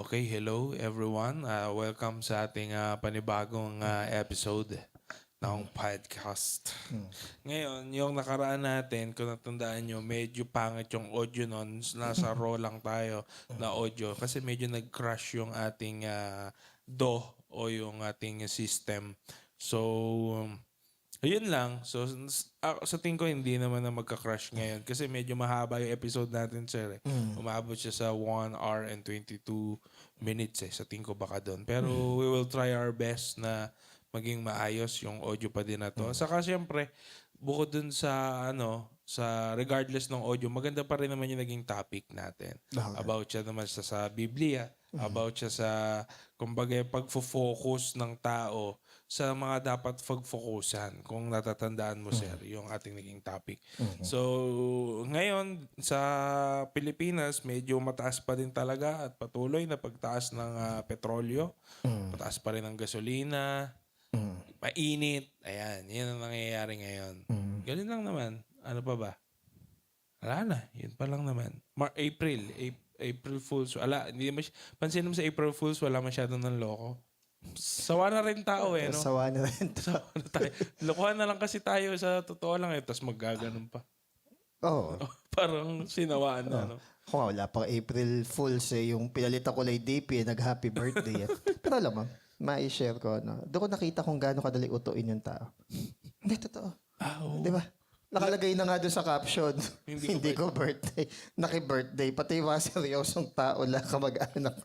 Okay, hello everyone. Welcome sa ating panibagong episode ng podcast. Ngayon, yung nakaraan natin, kung natandaan nyo, medyo pangit yung audio nun. Nasa raw lang tayo na audio kasi medyo nag-crash yung ating DAW o yung ating system. So, ayun lang. So, sa tingin ko, hindi naman na magka-crash ngayon kasi medyo mahaba yung episode natin, sir. Umabot siya sa 1 hour and 22 minutes sa tingin ko baka doon. Pero we will try our best na maging maayos yung audio pa din na to. Saka syempre, bukod dun sa sa regardless ng audio, maganda pa rin naman yung naging topic natin. About siya naman sa Biblia, about siya sa, kumbaga, pagfo-focus ng tao sa mga dapat pag-focusan. Kung natatandaan mo, sir, yung ating naging topic. So, ngayon, sa Pilipinas, medyo mataas pa din talaga at patuloy na pagtaas ng petrolyo. Mataas pa rin ang gasolina. Mainit. Ayan, yan ang nangyayari ngayon. Ganun lang naman. Ano pa ba? Wala na. Yun pa lang naman. April Fools. Wala. Hindi naman pansin mo sa April Fools, wala masyadong ng loko. Sawa na rin tao no? Sawa na rin tao. Sawa na tayo. Lokohan na lang kasi tayo sa totoo lang tapos maggaganon pa. Oo. Parang sinawaan na, no? Kung wala pang April Fools yung pinalitan ko lang DP, nag-happy birthday. Pero alam mo, ma-share ko, doon ko nakita kung gaano kadali utuin yung tao. Hindi, totoo. Di ba? Nakalagay na nga doon sa caption, hindi ko birthday. Naki-birthday. Pati yung mga seryosong tao lang, kamag-anak.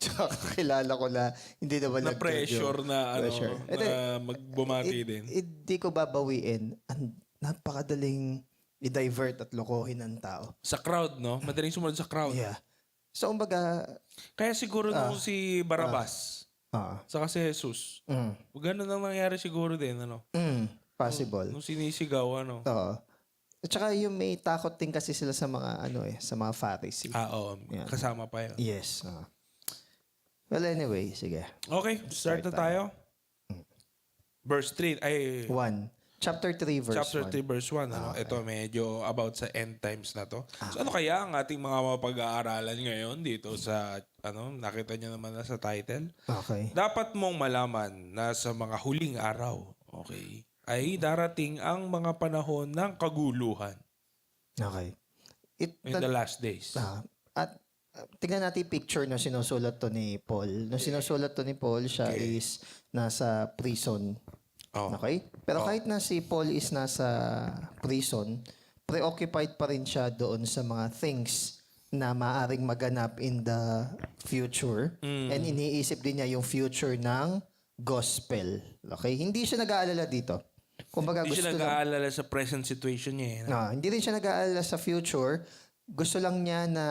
Tsaka kakilala ko na hindi naman na-pressure na, na magbumati din. Hindi ko babawiin. Napakadaling i-divert at lokohin ng tao. Sa crowd, no? Madaling sumunod sa crowd. Yeah. So, umbaga... Kaya siguro nung si Barabas, saka si Jesus, gano'n ang nangyari siguro din, ano? Possible. Nung sinisigaw, ano? Oo. At saka yung may takot din kasi sila sa mga, sa mga Pharisee. Oo. Yeah. Kasama pa yun. Yes. Well, anyway, sige. Okay, start na tayo. Verse 3. 1. Chapter 3, verse 1. Chapter 3, verse 1. Okay. Ito medyo about sa end times na to. So ano kaya ang ating mga mapag-aaralan ngayon dito sa, nakita niyo naman na sa title? Okay. Dapat mong malaman na sa mga huling araw, ay darating ang mga panahon ng kaguluhan. Okay. In the last days. At tingnan natin yung picture na sinusulat to ni Paul. Nung sinusulat to ni Paul, siya is nasa prison. Okay? Pero kahit na si Paul is nasa prison, preoccupied pa rin siya doon sa mga things na maaring maganap in the future. And iniisip din niya yung future ng gospel. Okay? Hindi siya nag-aalala dito. Kumbaga, hindi siya nag-aalala sa present situation niya. Hindi rin siya nag-aalala sa future. Gusto lang niya na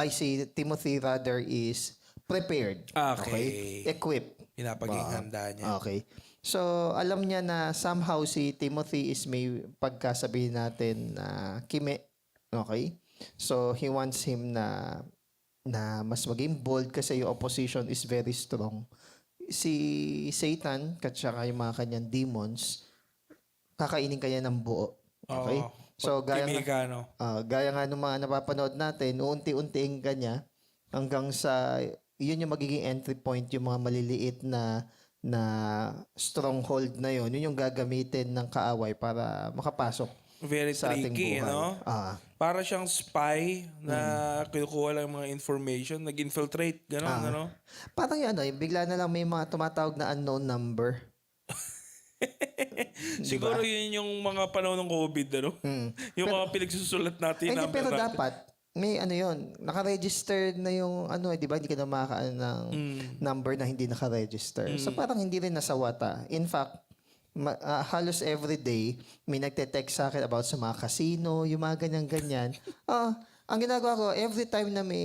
si Timothy rather is prepared. Okay. Equipped. Pinapaging handa niya. Okay. So, alam niya na somehow si Timothy is may pagkasabihin natin na kime. Okay? So, he wants him na mas maging bold kasi yung opposition is very strong. Si Satan, at saka yung mga kanyang demons, kakainin kanya ng buo. Okay? So, gaya nga ng mga napapanood natin, unti-unting kanya, hanggang sa, yun yung magiging entry point, yung mga maliliit na stronghold na yun, yun yung gagamitin ng kaaway para makapasok. Very tricky, no? Para siyang spy na kinukuha lang mga information, nag-infiltrate, gano'n, ano? Parang bigla na lang may mga tumatawag na unknown number. Siguro yun yung mga panahon ng COVID, ano? Yung mga pinagsusulat natin. Pero dapat, may naka-register na yung di ba? Hindi ka na makakaan ng number na hindi naka-register. So parang hindi rin nasawata. In fact, halos every day may nagte-text sa akin about sa mga casino, yung mga ganyan-ganyan. Ang ginagawa ko, every time na may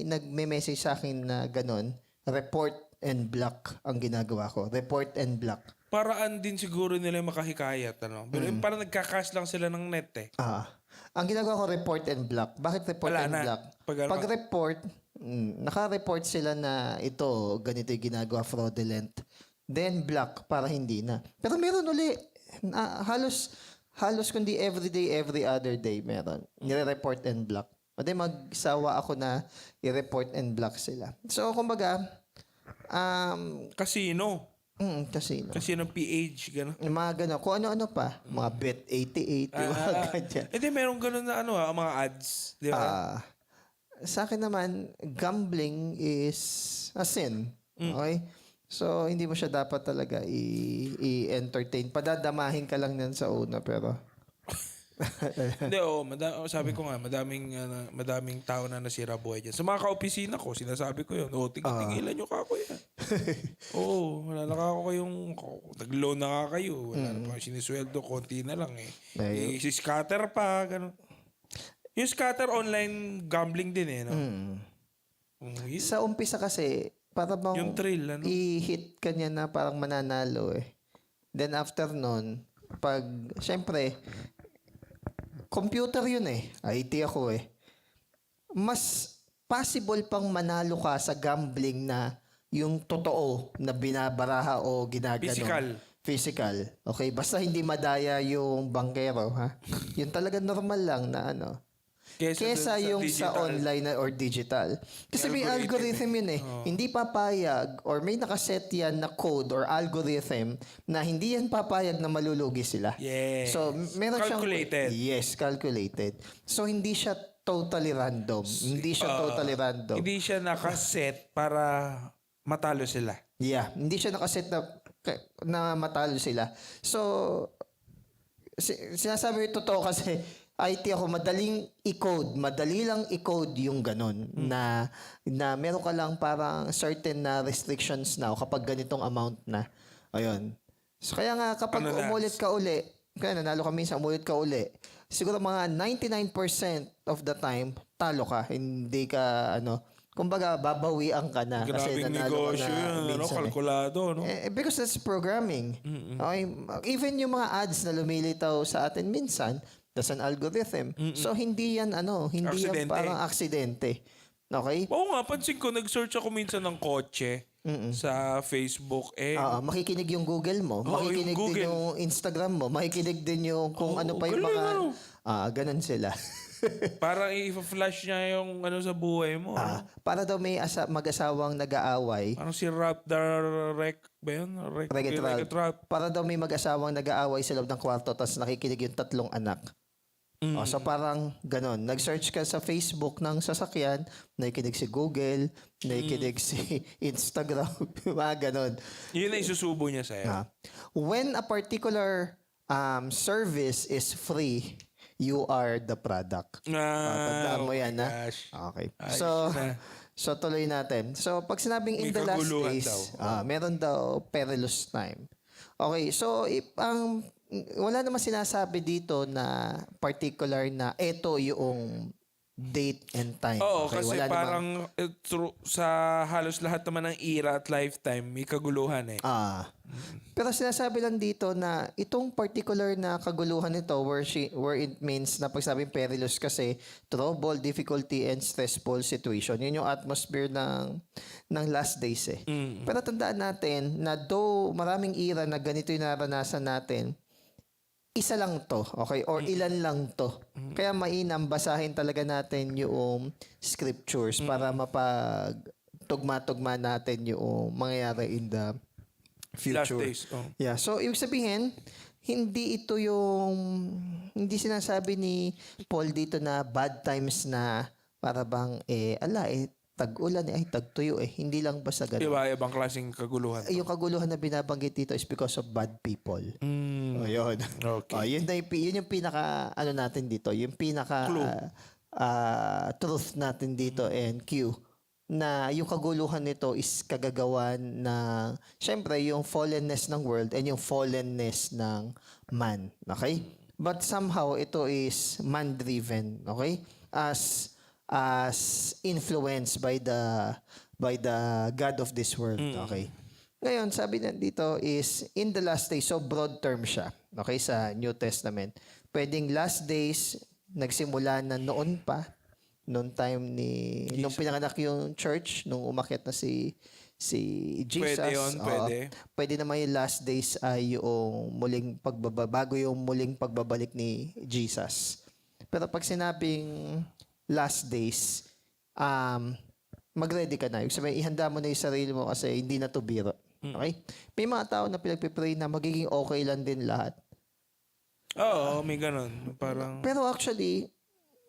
nagme-message sa akin na ganon, report and block ang ginagawa ko. Report and block. Paraan din siguro nila makahikayat, ano? Pero parang nagkakas lang sila ng net, Ang ginagawa ko, report and block. Bakit report and block? Pag report, naka-report sila na ito, ganito yung ginagawa, fraudulent. Then block para hindi na. Pero meron uli. Halos kundi every day, every other day meron. Nire-report and block. O di magsawa ako na i-report and block sila. So, kumbaga, Casino. casino. Casino PH, gano'n. Yung mga gano'n. Kung ano-ano pa. Mga bet 88, di ba? Ganyan. Hindi, meron gano'n na mga ads. Di ba? Sa akin naman, gambling is a sin. Okay? So, hindi mo siya dapat talaga i-entertain. Padadamahin ka lang yan sa una, pero... Hindi, sabi ko nga, madaming tao na nasira buhay dyan. Sa mga ka-opisina ko, sinasabi ko yun, tigilan nyo ka ako yan. Wala na ako kayong, nag-loan na ka kayo. Wala na pa sinisweldo, konti na lang eh. Si scatter pa, gano'n. Yung scatter online gambling din eh, no? Sa umpisa kasi, para bang yung thrill, ano? i-hit ka niya na parang mananalo eh. Then after nun, syempre, computer yun eh. IT ako eh. Mas possible pang manalo ka sa gambling na yung totoo na binabaraha o ginagano. Physical. Okay, basta hindi madaya yung bangkero, ha? Yun talaga normal lang na ano. Kesa yung sa online or digital. Kasi may algorithm yun eh. Hindi papayag or may nakaset yan na code or algorithm na hindi yan papayag na malulugi sila. Yeah. So, meron Calculated. Yes, calculated. So, hindi siya totally random. Hindi siya nakaset para matalo sila. Yeah, hindi siya nakaset na matalo sila. So, sinasabi ko totoo kasi IT ako, madali lang i-code yung ganun na meron ka lang parang certain na restrictions now kapag ganitong amount na. Ayun. So, kaya nga kapag umulit ka uli, kaya nanalo ka minsan, umulit ka uli, siguro mga 99% of the time, talo ka. Hindi ka, kumbaga, babawian ka na. Kasi Grabing nanalo negosyo ka na yun, minsan. kalkulado, no? Because that's programming. Okay? Even yung mga ads na lumilitaw sa atin minsan, that's an algorithm. So, hindi yan, hindi yan parang aksidente. Okay? Oo nga, pansin ko, nag-search ako minsan ng kotse sa Facebook. Makikinig yung Google mo. Makikinig yung din yung Instagram mo. Makikinig din yung kung ano pa yung mga... ganun sila. Parang i-flash niya yung sa buhay mo. Para daw may mag-asawang nag-aaway. Parang si Rap the Wreck ba yun? Wreck-It Ralph. Para daw may mag-asawang nag-aaway sa loob ng kwarto tapos nakikinig yung 3 anak. So parang ganon. Nag-search ka sa Facebook ng sasakyan, nakikinig si Google, nakikinig si Instagram, mga ganon. Yun na isusubo niya sa'yo. When a particular service is free, you are the product. Tandaan mo yan, ha? Okay. So, tuloy natin. So, pag sinabing in the last days, meron daw perilous time. Okay, so, wala naman sinasabi dito na particular na ito yung date and time. Oo, okay, kasi wala parang sa halos lahat naman ng era at lifetime, may kaguluhan eh. Pero sinasabi lang dito na itong particular na kaguluhan nito where it means na pagsabing perilous kasi trouble, difficulty, and stressful situation. Yun yung atmosphere ng last days eh. Pero tandaan natin na though maraming era na ganito yung naranasan natin, isa lang to, okay? Or ilan lang to. Kaya mainam, basahin talaga natin yung scriptures para mapagtugma-tugma natin yung mangyayari in the future. Last days. Yeah. So, ibig sabihin, hindi sinasabi ni Paul dito na bad times na para bang, tag-ulan tag-tuyo Hindi lang basta ganun. Iba-ibang klaseng kaguluhan. Yung kaguluhan na binabanggit dito is because of bad people. Yun. Okay. Yun yung pinaka, natin dito. Yung pinaka truth natin dito and cue na yung kaguluhan nito is kagagawan ng, syempre, yung fallenness ng world and yung fallenness ng man. Okay? But somehow, ito is man-driven. Okay? As influenced by the God of this world. Okay? Ngayon, sabi na dito is in the last days. So, broad term siya. Okay? Sa New Testament. Pwedeng last days, nagsimula na noon pa. Noong time nung pinanganak yung church, nung umakyat na si Jesus. Pwede yun, pwede. Pwede naman yung last days ay yung bago yung muling pagbabalik ni Jesus. Pero pag sinabing last days, mag-ready ka na. Ibig sabihin, ihanda mo na yung sarili mo kasi hindi na to biro. Okay? May mga tao na pinagpipray na magiging okay lang din lahat. Oo, may ganun. Parang, Pero actually,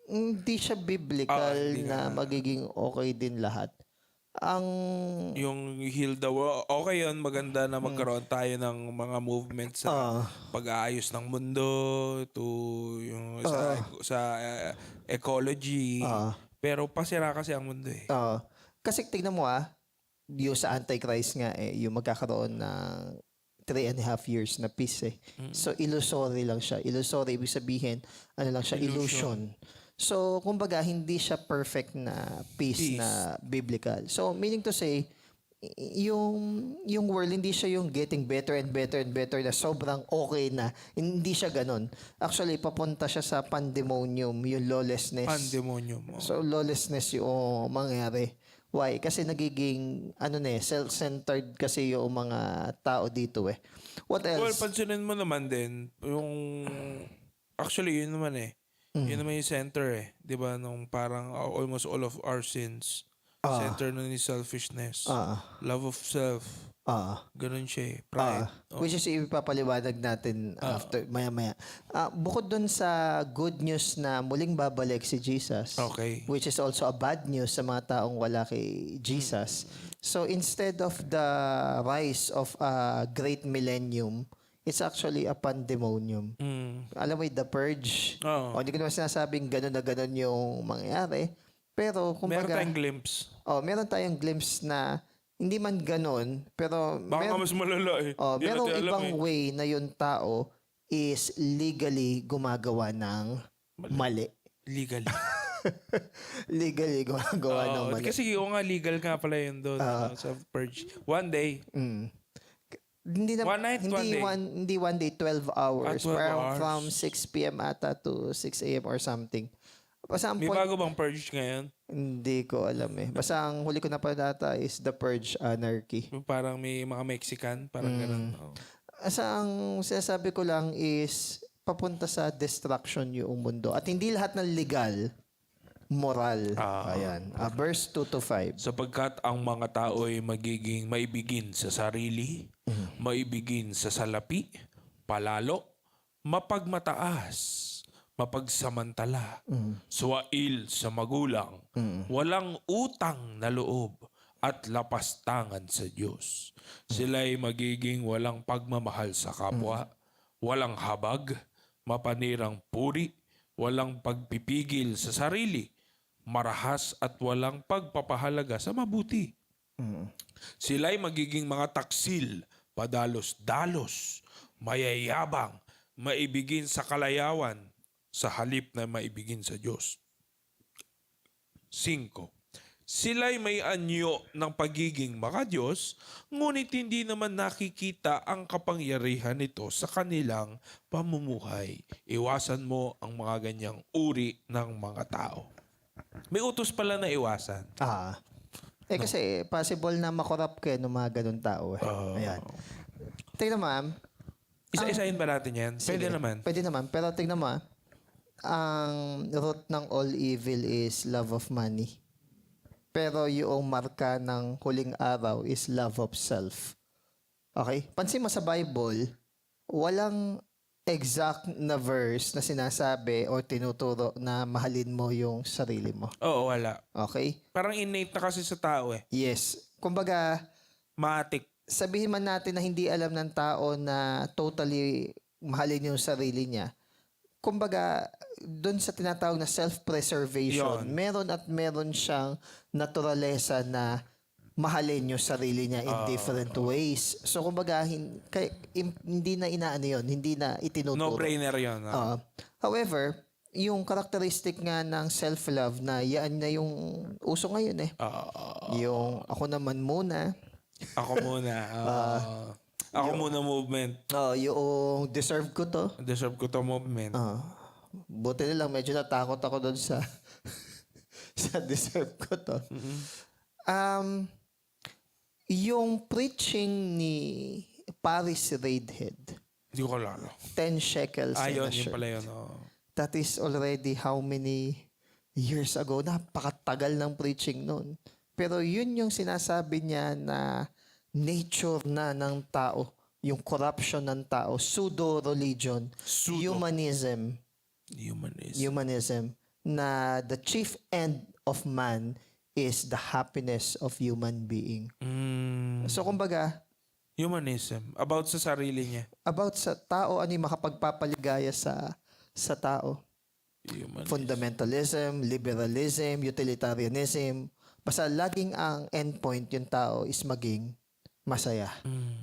hindi siya biblical hindi na magiging okay din lahat. Ang yung heal the world, okay yun, maganda na magkaroon tayo ng mga movements sa pag-aayos ng mundo, to yung sa ecology. Pero pasira kasi ang mundo eh. kasi tignan mo yung sa Antichrist nga yung magkakaroon ng 3.5 years na peace eh. So illusory lang siya. Illusory ibig sabihin, ano lang siya, illusion. So kumbaga hindi siya perfect na peace na biblical. So meaning to say, yung world hindi siya yung getting better and better and better na sobrang okay na. Hindi siya ganun. Actually papunta siya sa pandemonium, yung lawlessness. Pandemonium. So lawlessness yung mangyari. Why? Kasi nagiging self-centered kasi yung mga tao dito eh. What else? Well, pansinin mo naman din, yung, actually yun naman eh. Yun naman yung center eh. Di ba? Nung parang almost all of our sins, center na ni selfishness. Love of self. Ganun siya eh. Pride. Which is ipapaliwanag natin after maya-maya. Bukod dun sa good news na muling babalik si Jesus, Okay. which is also a bad news sa mga taong wala kay Jesus. So instead of the rise of a great millennium, it's actually a pandemonium. Alam mo the purge. Hindi ko naman sinasabing gano'n na gano'n yung mangyayari. Pero Meron kumbaga, tayong glimpse. meron tayong glimpse na hindi man gano'n, pero Baka mas malala eh. Di merong natin alam ibang eh. way na yung tao is legally gumagawa ng mali. Legally. Legally gumagawa ng mali. Kasi yung nga legal nga pala yun doon sa purge. One day. Hindi na, One night, hindi one day. hindi one day, 12 hours. 12 Parang hours. from 6 p.m. ata to 6 a.m. or something. Basta ang May point, bago bang purge ngayon? hindi ko alam eh. Basta ang huli ko na data is The Purge Anarchy. Parang may mga Mexican, parang ganun. Basta ang sinasabi ko lang is papunta sa destruction yung mundo. At hindi lahat ng legal, moral. Ayan. Verse 2 to 5. Sapagkat ang mga tao ay magiging maibigin sa sarili, maibigin sa salapi, palalo, mapagmataas, mapagsamantala, suwail sa magulang, walang utang na loob, at lapastangan sa Diyos. Sila'y magiging walang pagmamahal sa kapwa, walang habag, mapanirang puri, walang pagpipigil sa sarili, marahas at walang pagpapahalaga sa mabuti. Sila'y magiging mga taksil, padalos-dalos, mayayabang, maibigin sa kalayawan, sa halip na maibigin sa Diyos. 5. Sila'y may anyo ng pagiging makadiyos, ngunit hindi naman nakikita ang kapangyarihan nito sa kanilang pamumuhay. Iwasan mo ang mga ganyang uri ng mga tao. May utos pala na iwasan. Kasi possible na makorrupt ka ng mga ganun tao eh. Ayan. Tingnan mo, ma'am. Isa-isahin ba natin yan? Pwede naman. Pwede naman. Pero tingnan mo, ang root ng all evil is love of money. Pero yung marka ng huling araw is love of self. Okay? Pansin mo sa Bible, walang exact na verse na sinasabi o tinuturo na mahalin mo yung sarili mo. Oo, wala. Okay? Parang innate na kasi sa tao eh. Yes. Kumbaga, Matik. sabihin man natin na hindi alam ng tao na totally mahalin yung sarili niya. Kumbaga, doon sa tinatawag na self-preservation, meron at meron siyang naturalesa na mahalin yung sarili niya in different ways. So, kumbaga, hindi na inaano yun, hindi na itinuturo. No-brainer yun. However, yung characteristic nga ng self-love na yan na yung uso ngayon eh. Yung ako naman muna. Ako muna. Ako muna movement. Yung deserve ko to. Deserve ko to movement. Buti na lang, medyo natakot ako doon sa sa deserve ko to. Yung preaching ni Paris Raidhead, Hindi ko kalala. 10 shekels in Yun a shirt. pala yun. That is already how many years ago. Napakatagal ng preaching noon. Pero yun yung sinasabi niya na nature na ng tao. Yung corruption ng tao. Pseudo-religion. Humanism. Humanism. Na the chief end of man is the happiness of human being. So kumbaga, Humanism. About sa sarili niya. about sa tao, ano yung makapagpapaligaya sa tao. Humanism. Fundamentalism, liberalism, utilitarianism. Basta laging ang endpoint yung tao is maging masaya.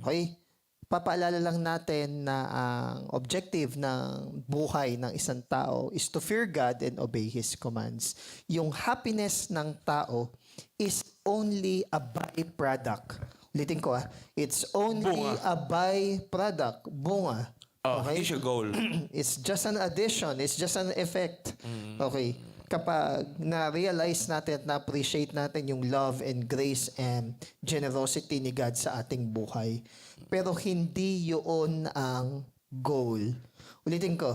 Okay? Papaalala lang natin na ang objective ng buhay ng isang tao is to fear God and obey His commands. Yung happiness ng tao is only a byproduct. Ulitin ko it's only a byproduct. Bunga. Hindi siya goal. It's just an addition. It's just an effect. Okay. Kapag na-realize natin at na-appreciate natin yung love and grace and generosity ni God sa ating buhay. Pero hindi yun ang goal. Ulitin ko.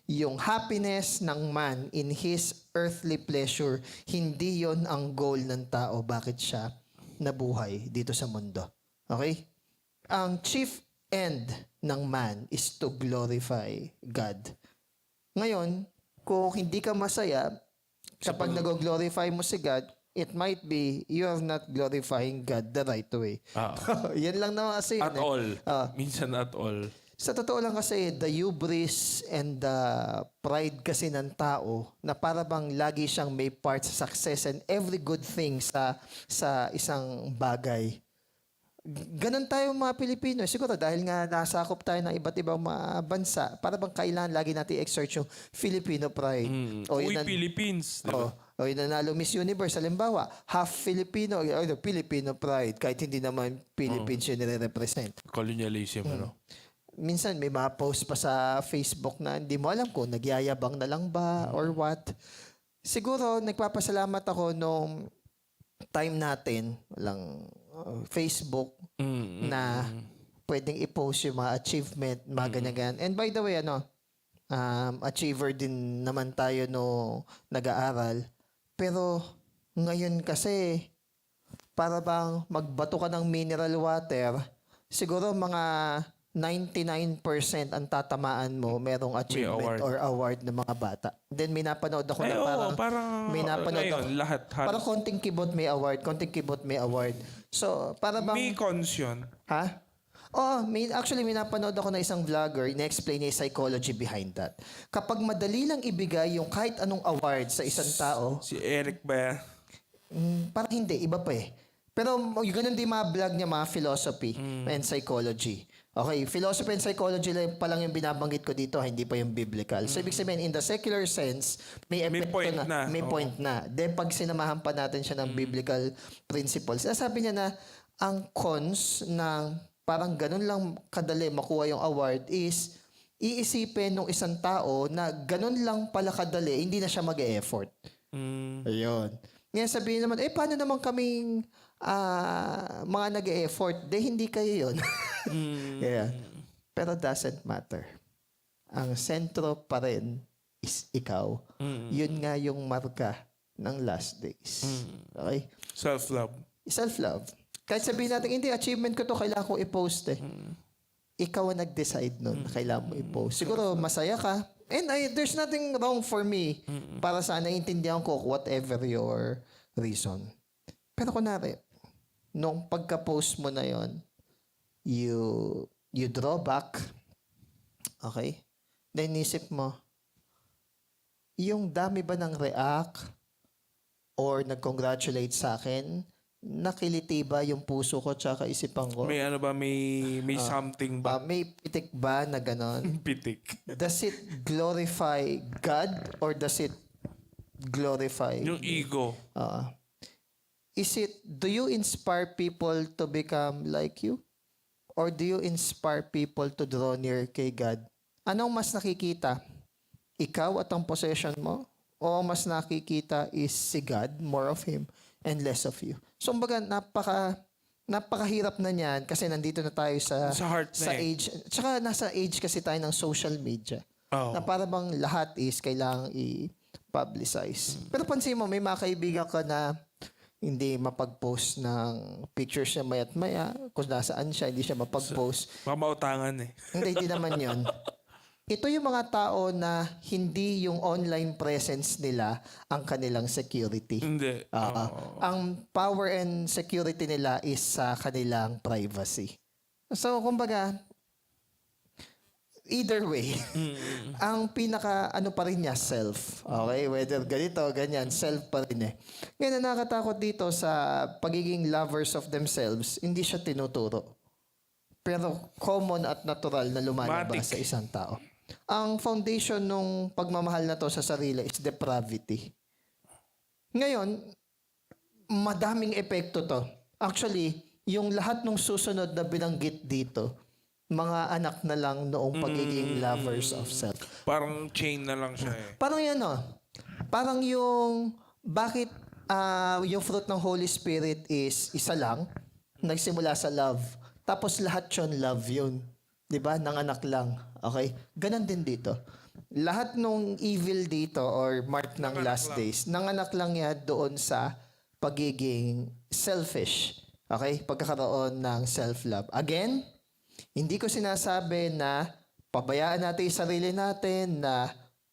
Yung happiness ng man in his earthly pleasure, hindi yon ang goal ng tao. Bakit siya nabuhay dito sa mundo? Okay? Ang chief end ng man is to glorify God. Ngayon, kung hindi ka masaya, kapag nag-glorify mo si God, it might be you are not glorifying God the right way. Yan lang naman kasi. At all. Minsan at all. Sa totoo lang kasi, the hubris and the pride kasi ng tao na para bang lagi siyang may part sa success and every good thing sa isang bagay. Ganon tayo mga Pilipino. Siguro dahil nga nasakop tayo ng iba't ibang mga bansa, para bang kailangan lagi natin exert yung Filipino pride. Philippines. Diba? O yung nanalo Miss Universe, halimbawa, half Filipino, o Filipino pride, kahit hindi naman Philippines yun nire-represent. Colonialism, ano? Minsan may mga post pa sa Facebook na hindi mo alam kung nagyayabang na lang ba or what. Siguro nagpapasalamat ako nung time natin, walang Facebook na pwedeng i-post yung mga achievement, mga ganyan-ganyan. And by the way, achiever din naman tayo no nag-aaral. Pero ngayon kasi para bang magbato ka ng mineral water, siguro mga 99% ang tatamaan mo merong achievement or award ng mga bata. Then may napanood ako na parang may napanood ngayon, ako. lahat. Parang konting kibot may award, konting kibot may award. So, para bang May cons yun. ha? Oh, actually may napanood ako na isang vlogger, ina-explain niya yung psychology behind that. Kapag madali lang ibigay yung kahit anong award sa isang tao, Si Eric ba? parang hindi, iba pa eh. Pero yung ganun din mga vlog niya, mga philosophy and psychology. Okay, philosophy and psychology lang pa lang yung binabanggit ko dito, hindi pa yung biblical. So, ibig sabihin, in the secular sense, may epekto point na. May point na. Then, pag sinamahan pa natin siya ng biblical principles, sabi niya na ang cons ng parang ganun lang kadali makuha yung award is iisipin ng isang tao na ganun lang pala kadali, hindi na siya mag-e-effort. Ayun. Ngayon sabihin naman, paano naman kaming mga nag-e-effort? Hindi kayo yun. Yeah. Pero doesn't matter. Ang sentro pa rin is ikaw. Yun nga yung marka ng last days. Okay? Self-love. Self-love. Kahit sabihin natin, hindi, achievement ko to, kailangan ko i-post Ikaw ang nag-decide nun na kailangan mo i-post. Siguro, masaya ka. And there's nothing wrong for me para sa naiintindihan ko whatever your reason. Pero kunwari, nung pagka-post mo na yon, you draw back. Okay? Then isip mo, yung dami ba ng react or nag-congratulate sa akin, nakiliti ba yung puso ko tsaka isipan ko? May ano ba? May something ba? May pitik ba na ganon? Pitik. Does it glorify God or does it glorify Yung ego. do you inspire people to become like you? Or do you inspire people to draw near kay God? Anong mas nakikita? Ikaw at ang possession mo? O mas nakikita is si God, more of Him, and less of you? So, kumbaga, napakahirap na niyan kasi nandito na tayo sa heart na age. Tsaka nasa age kasi tayo ng social media. Oh. Na para bang lahat is kailangang publicize. Pero pansin mo, may mga kaibigan ka na hindi mapag-post ng pictures niya maya't maya. Kung nasaan siya, hindi siya mapag-post. Mamautangan eh. Hindi naman yon. Ito yung mga tao na hindi yung online presence nila ang kanilang security. Hindi. Ang power and security nila is sa kanilang privacy. So, kumbaga, either way, ang pinaka ano pa rin niya, self. Okay? Whether ganito, ganyan, self pa rin eh. Ngayon, ang nakakatakot dito sa pagiging lovers of themselves, hindi siya tinuturo. Pero common at natural na lumalabas sa isang tao. Ang foundation nung pagmamahal na to sa sarili is depravity. Ngayon, madaming epekto to. Actually, yung lahat ng susunod na binanggit dito, mga anak na lang noong pagiging lovers of self. Parang chain na lang siya eh. Parang yan parang yung bakit yung fruit ng Holy Spirit is isa lang, nagsimula sa love. Tapos lahat yun, love yun. 'Di ba? Nanganak lang. Okay? Ganon din dito. Lahat ng evil dito or mark ng last days, nanganak lang yan doon sa pagiging selfish. Okay? Pagkakaroon ng self-love. Again, hindi ko sinasabi na pabayaan natin yung sarili natin,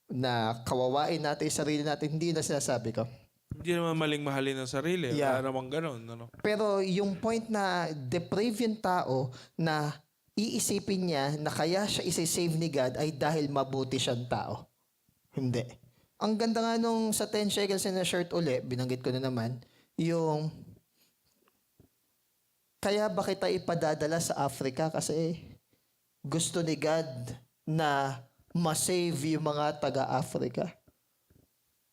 na kawawain natin yung sarili natin. Hindi na sinasabi ko. Hindi naman maling mahalin ng sarili. Yeah. Wala namang ganun. Ano? Pero yung point na deprave yung tao na iisipin niya na kaya siya isi-save ni God ay dahil mabuti siyang tao. Hindi. Ang ganda nga nung sa 10 shekels in a shirt uli, binanggit ko na naman, yung kaya ba kita ipadadala sa Africa? Kasi gusto ni God na ma-save yung mga taga-Africa.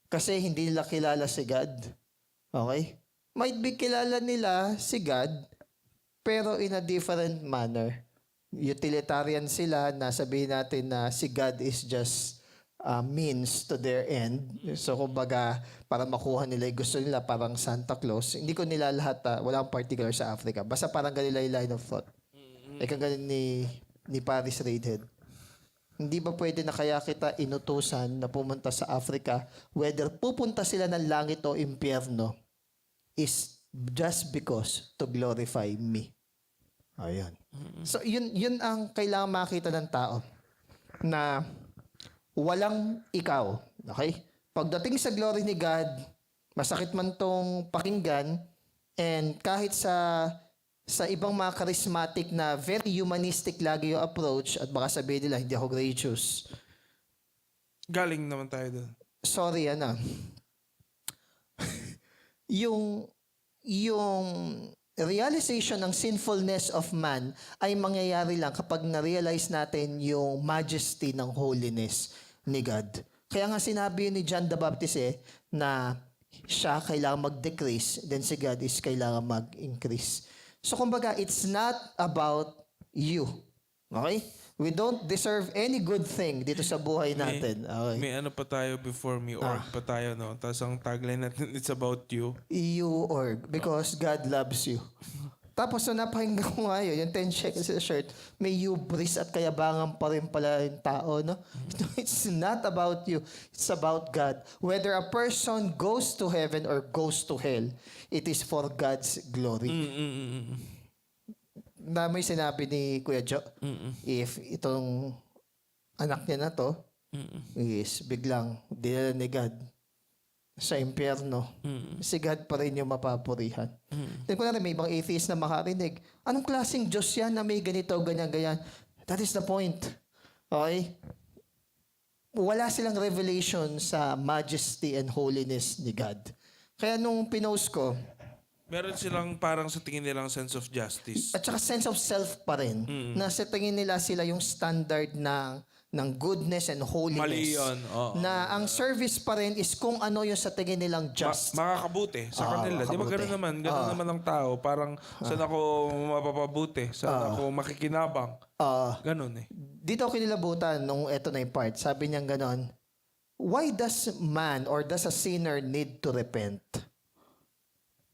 Kasi hindi nila kilala si God. Okay? Might be kilala nila si God, pero in a different manner. Utilitarian sila na sabihin natin na si God is just means to their end. So, kumbaga, para makuha nila yung gusto nila, parang Santa Claus. Hindi ko nila lahat, walang particular sa Africa. Basta parang ganila yung line of thought. Kung ganun ni Paris Raidhead. Hindi ba pwede na kaya kita inutusan na pumunta sa Africa, whether pupunta sila ng langit o impyerno, is just because to glorify me. Ayan. So, yun ang kailangan makita ng tao. Na walang ikaw. Okay? Pagdating sa glory ni God, masakit man tong pakinggan, and kahit sa ibang mga charismatic na very humanistic lagi yung approach, at baka sabihin nila, hindi ako gracious. Galing naman tayo doon. Sorry, yung realization ng sinfulness of man ay mangyayari lang kapag na-realize natin yung majesty ng holiness ni God. Kaya nga sinabi ni John the Baptist na siya kailangan mag-decrease, then si God is kailangan mag-increase. So kumbaga, it's not about you. Okay? We don't deserve any good thing dito sa buhay natin. Okay? May ano pa tayo before me org pa tayo, no? Tapos ang tagline natin, it's about you. You org. Because God loves you. Tapos na napakinggan ko nga yun, yung 10 shekels sa shirt, may hubris at kayabangan pa rin pala yung tao, no? It's not about you. It's about God. Whether a person goes to heaven or goes to hell, it is for God's glory. Na may sinabi ni Kuya Jo, if itong anak niya na to, is biglang dinala ni God sa impyerno, si God pa rin yung mapapurihan. Then kung may ibang atheist na makarinig, anong klaseng Diyos yan na may ganito, ganyan. That is the point. Okay? Wala silang revelation sa majesty and holiness ni God. Kaya nung pinost ko, Meron silang parang sa tingin nilang sense of justice. at saka sense of self pa rin, na sa tingin nila sila yung standard ng goodness and holiness. Mali yun. Oo. Na ang service pa rin is kung ano yung sa tingin nilang just. Makakabuti sa kanila. Di ba makakabuti. gano'n naman? Gano'n naman ang tao. Parang saan ako mapapabuti? Saan ako makikinabang? Gano'n eh. Dito ako kinilabutan nung eto na yung part. Sabi niya ganon, why does man or does a sinner need to repent?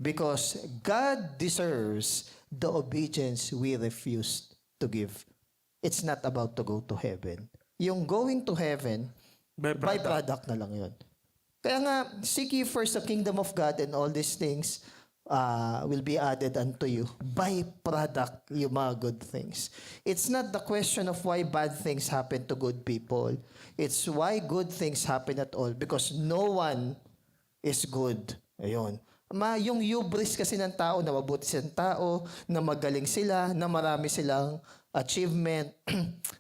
Because God deserves the obedience we refuse to give. It's not about to go to heaven. Yung going to heaven, byproduct na lang yun. Kaya nga, seek ye first the kingdom of God and all these things will be added unto you. Byproduct yung mga good things. It's not the question of why bad things happen to good people. It's why good things happen at all because no one is good. Ayun. Yung hubris kasi ng tao, na mabuti silang tao, na magaling sila, na marami silang achievement,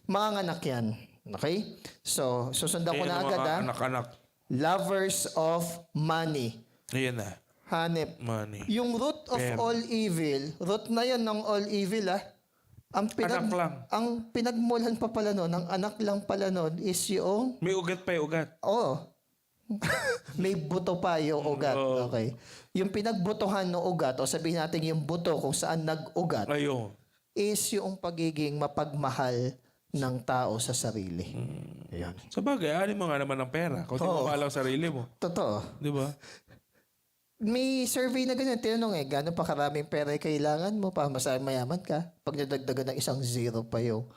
mga anak yan. Okay? So, susundan ko na agad anak-anak. Lovers of money. Ayan na. Hanep. Money. Yung root of all evil, root na yan ng all evil Anak lang. Ang pinagmulan pa pala nun, ang anak lang pala nun is yung, May ugat pa yung ugat. may buto pa yung ugat. Okay. Yung pinagbutuhan ng ugat, o sabihin natin yung buto kung saan nag-ugat, Ayun. is yung pagiging mapagmahal ng tao sa sarili. Ayan. Sa bagay, ano mo nga naman ng pera? Kung di mo mahal ang sarili mo. Totoo. Di ba? May survey na ganyan, tinanong gano'n pa karaming pera kailangan mo para mayaman ka? Pag nadagdagan ng isang zero pa yung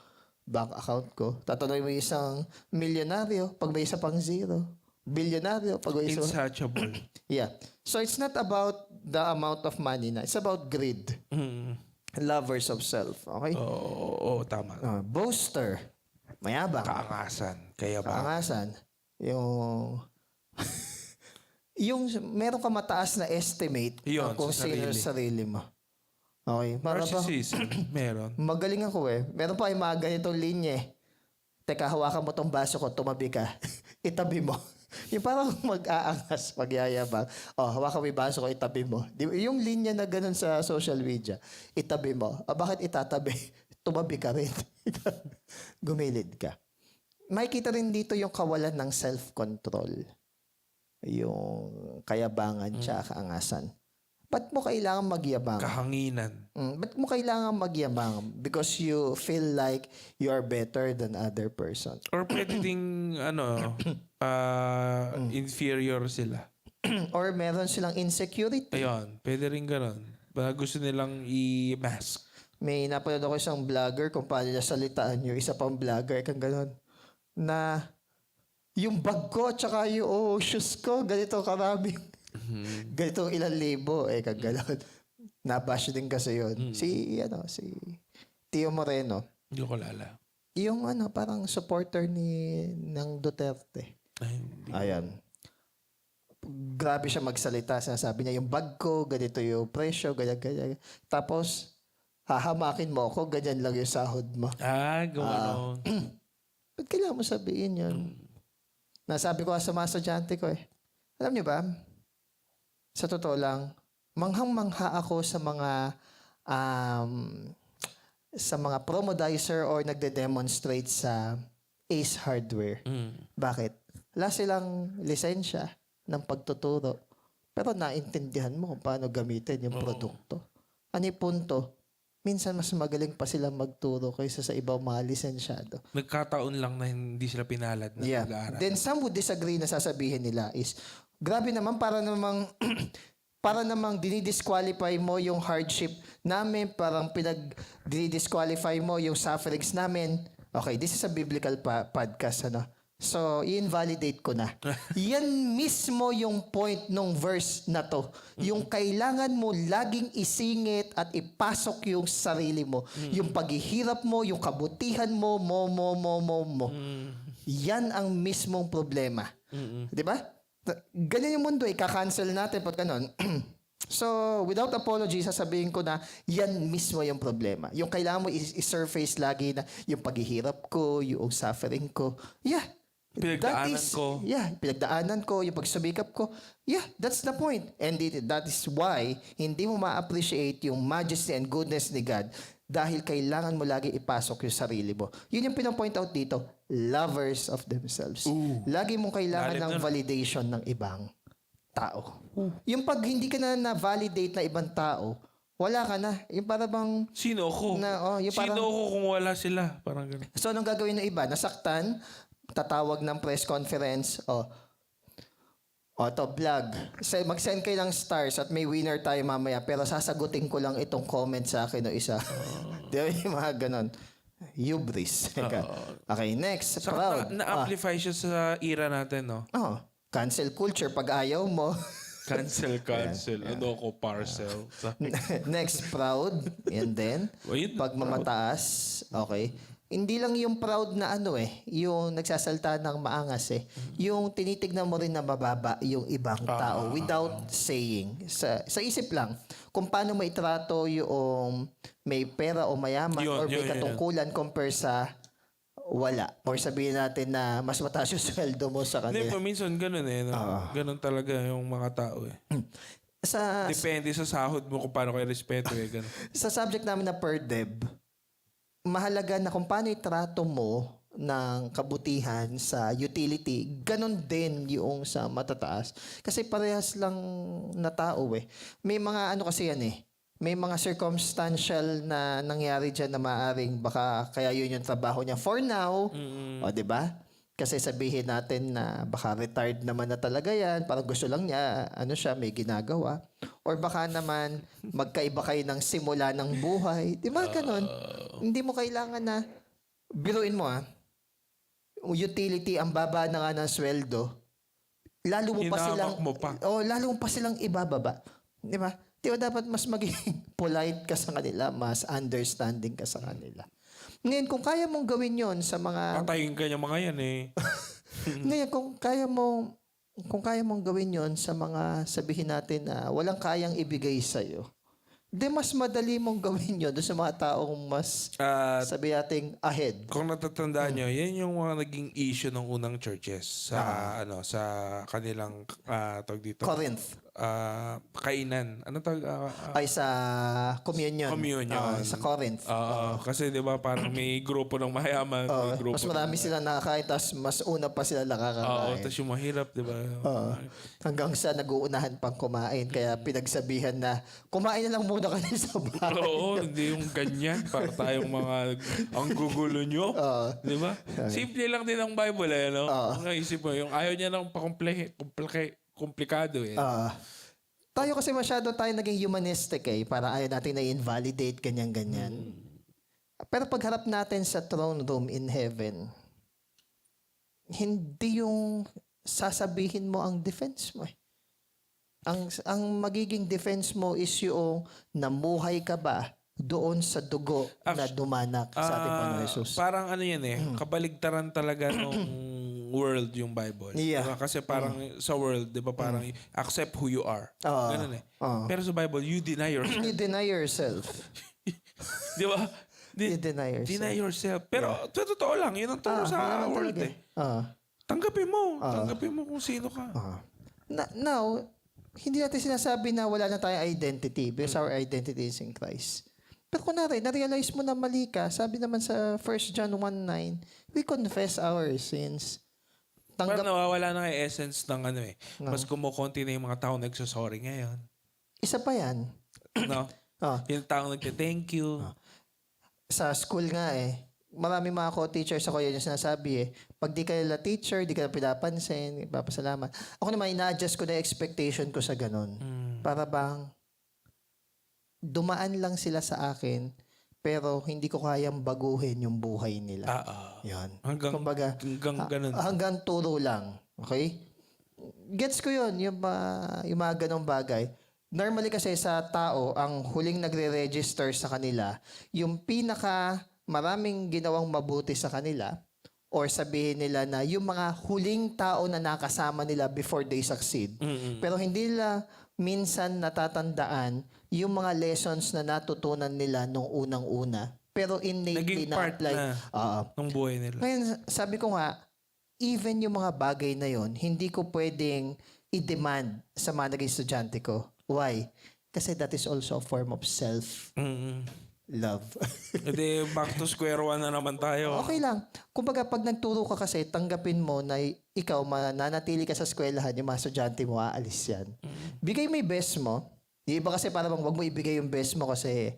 bank account ko, tatanungin mo yung isang milyonaryo pag may isa pang zero. Bilyonaryo pag may isa. Insatiable. Yeah. So it's not about the amount of money na. It's about greed. Lovers of self. Okay? Oo, tama. Boaster. Mayabang. Kaangasan. Kaya ba? Kaangasan. Yung meron ka mataas na estimate Yun, kung sa sino yung sarili mo. Okay. Para ba? Narcissism. Meron. Magaling ako Meron pa yung mga ganitong linya Teka, hawakan mo tong baso ko, tumabi ka. Itabi mo. Yung parang mag-aangas, magyayabang. Hawakan mo yung baso ko, itabi mo. Yung linya na ganun sa social media, itabi mo. Bakit itatabi? Tumabi ka rin. Gumilid ka. Makikita rin dito yung kawalan ng self-control. Yung kayabangan tsaka kaangasan. Ba't mo kailangan magyabang? Kahanginan. Ba't mo kailangan magyabang? Because you feel like you are better than other person. Or pwede ding, inferior sila. Or meron silang insecurity. Ayun, pwede rin ganun. Gusto nilang i-mask. May napanood ako isang vlogger kung paano niya salitaan yung isa pang vlogger kang gano'n. Na yung bag ko tsaka yung shoes ko, ganito karami. Ganito ilang libo. Kang gano'n. Nabash din kasi yun. Si Tio Moreno. Hindi ko lala. Yung parang supporter ng Duterte. Ayan. Grabe siya magsalita. Sinasabi niya, yung bag ko, ganito yung presyo, ganyan. Tapos, hahamakin mo ako, ganyan lang yung sahod mo. Gumano. Ba't kailangan mo sabihin yun? Nasabi ko sa mga estudyante ko Alam niyo ba, sa totoo lang, manghang-mangha ako sa mga promodizer or nagde-demonstrate sa Ace Hardware. Bakit? Wala silang lisensya ng pagtuturo. Pero naintindihan mo kung paano gamitin yung produkto. Ano yung punto? Minsan mas magaling pa sila magturo kaysa sa ibang mga lisensyado. Nagkataon lang na hindi sila pinalad na mag-aaral. Then some would disagree na sasabihin nila is, grabe naman, para namang dinidisqualify mo yung hardship namin, parang dinidisqualify mo yung sufferings namin. Okay, this is a biblical podcast, So, i-invalidate ko na. Yan mismo yung point ng verse na to. Yung kailangan mo laging isingit at ipasok yung sarili mo. Yung paghihirap mo, yung kabutihan mo, mo. Yan ang mismong problema. Di ba? Ganyan yung mundo, ika-cancel natin pag ganun. So, without apology, sasabihin ko na yan mismo yung problema. Yung kailangan mo i-surface lagi na yung paghihirap ko, yung suffering ko. Yeah. Pinagdaanan ko, yung pagsubikap ko. Yeah, that's the point. And that is why hindi mo ma-appreciate yung majesty and goodness ni God dahil kailangan mo lagi ipasok yung sarili mo. Yun yung pinapoint out dito. Lovers of themselves. Lagi mong kailangan ng validation ng ibang tao. Yung pag hindi ka na-validate na ibang tao, wala ka na. Yung para bang... Sino ko? Sino ko kung wala sila? Parang ganun. So, anong gagawin ng iba? Nasaktan, tatawag ng press conference, vlog. Mag-send kayo ng stars at may winner tayo mamaya, pero sasagutin ko lang itong comment sa akin o isa. Di ba yung mga ganon? Hubris. Okay, next. Proud. Na-amplify siya sa era natin, no? Cancel culture pag ayaw mo. Cancel. Ano ko, parcel. Next, proud. And then, Ayun, pag mamataas, okay. Hindi lang yung proud na yung nagsasalta ng maangas Yung tinitignan mo rin na mababa yung ibang tao without saying. Sa isip lang, kung paano maitrato yung may pera o mayaman or may katungkulan compare sa wala. Or sabihin natin na mas mataas yung sweldo mo sa Hindi, kanila. minsan ganun no? Ganun talaga yung mga tao Depende sa sahod mo kung paano kayo respeto ganun. Sa subject namin na per deb, mahalaga na kung paano itrato mo ng kabutihan sa utility, ganun din yung sa matataas. Kasi parehas lang na tao May mga kasi yan May mga circumstantial na nangyari dyan na maaring baka kaya yun yung trabaho niya for now. O, di ba? Kasi sabihin natin na baka retired naman na talaga yan, parang gusto lang niya, may ginagawa. Or baka naman magkaiba kayo ng simula ng buhay. Di ba ganun? Hindi mo kailangan na, biruin mo utility, ang baba na nga ng sweldo, lalo mo pa silang, lalo mo pa silang ibababa. Di ba? Di ba dapat mas maging polite ka sa kanila, mas understanding ka sa kanila. Ngayon, kung kaya mong gawin yon sa mga... Patayin ka niya mga yan Ngayon, kung kaya mong gawin yon sa mga sabihin natin na walang kayang ibigay sa'yo, di mas madali mong gawin yon doon sa mga taong mas sabi nating ahead. Kung natatandaan nyo, yan yung mga naging issue ng unang churches sa sa kanilang tawag dito. Corinth. Kainan. Ano tawag? Ay sa communion. Sa Corinth. Kasi 'di ba parang may grupo ng mayaman, may grupo. Mas marami sila nakakain, tas mas una pa sila nakakain. Tapos yung mahirap, 'di ba? Hanggang sa nag-uunahan pang kumain, kaya pinagsabihan na kumain na lang muna kayo sa bahay. Oo, hindi yung ganyan. Para tayong mga ang gugulo nyo. 'Di ba? Simple lang din ang Bible no? Naisip mo, yung ayaw niya ng komplikado Tayo kasi masyado tayo naging humanistic para ayaw natin na invalidate ganyan-ganyan. Pero pagharap natin sa throne room in heaven, hindi yung sasabihin mo ang defense mo Ang magiging defense mo is yung namuhay ka ba doon sa dugo na dumanak sa ating Panginoon Jesus. Parang yan kabaligtaran talaga nung world yung Bible. Yeah. Diba? Kasi parang sa world, di ba parang accept who you are. Ganun Pero sa Bible, you deny yourself. You deny yourself. Di ba? You deny yourself. Deny yourself. Pero totoo lang, yun ang turo sa world Tanggapin mo. Tanggapin mo kung sino ka. Now, hindi natin sinasabi na wala na tayong identity because our identity is in Christ. Pero kunwari, na-realize mo na mali ka, sabi naman sa 1 John 1:9, we confess our sins. Parang nawawala na yung essence ng Mas kumukonti na yung mga tao nagsasorry ngayon. Isa pa yan. No? Yung tao nagte-thank you. Sa school nga marami mga co-teachers ako yun yung sinasabi pag di ka nila teacher, di ka na pinapansin, ipapasalamat. Ako naman, ina-adjust ko na expectation ko sa ganun. Para bang dumaan lang sila sa akin, pero hindi ko kayang baguhin yung buhay nila. Yan. Hanggang ganun. Hanggang turo lang. Okay? Gets ko yun, yung mga ganong bagay. Normally kasi sa tao, ang huling nagre-register sa kanila, yung pinaka maraming ginawang mabuti sa kanila, or sabihin nila na yung mga huling tao na nakasama nila before they succeed. Pero hindi nila minsan natatandaan yung mga lessons na natutunan nila nung unang-una. Pero innately naging part na-apply. ng buhay nila. Ngayon, sabi ko nga, even yung mga bagay na yon, hindi ko pwedeng i-demand sa mga naging estudyante ko. Why? Kasi that is also a form of self-love. Hindi, back to square one na naman tayo. Okay lang. Kumbaga, pag nagturo ka kasi, tanggapin mo na ikaw, mananatili ka sa eskwelahan, yung mga estudyante mo, aalis yan. Bigay mo yung best mo. Yung iba kasi parang wag mo ibigay yung best mo kasi,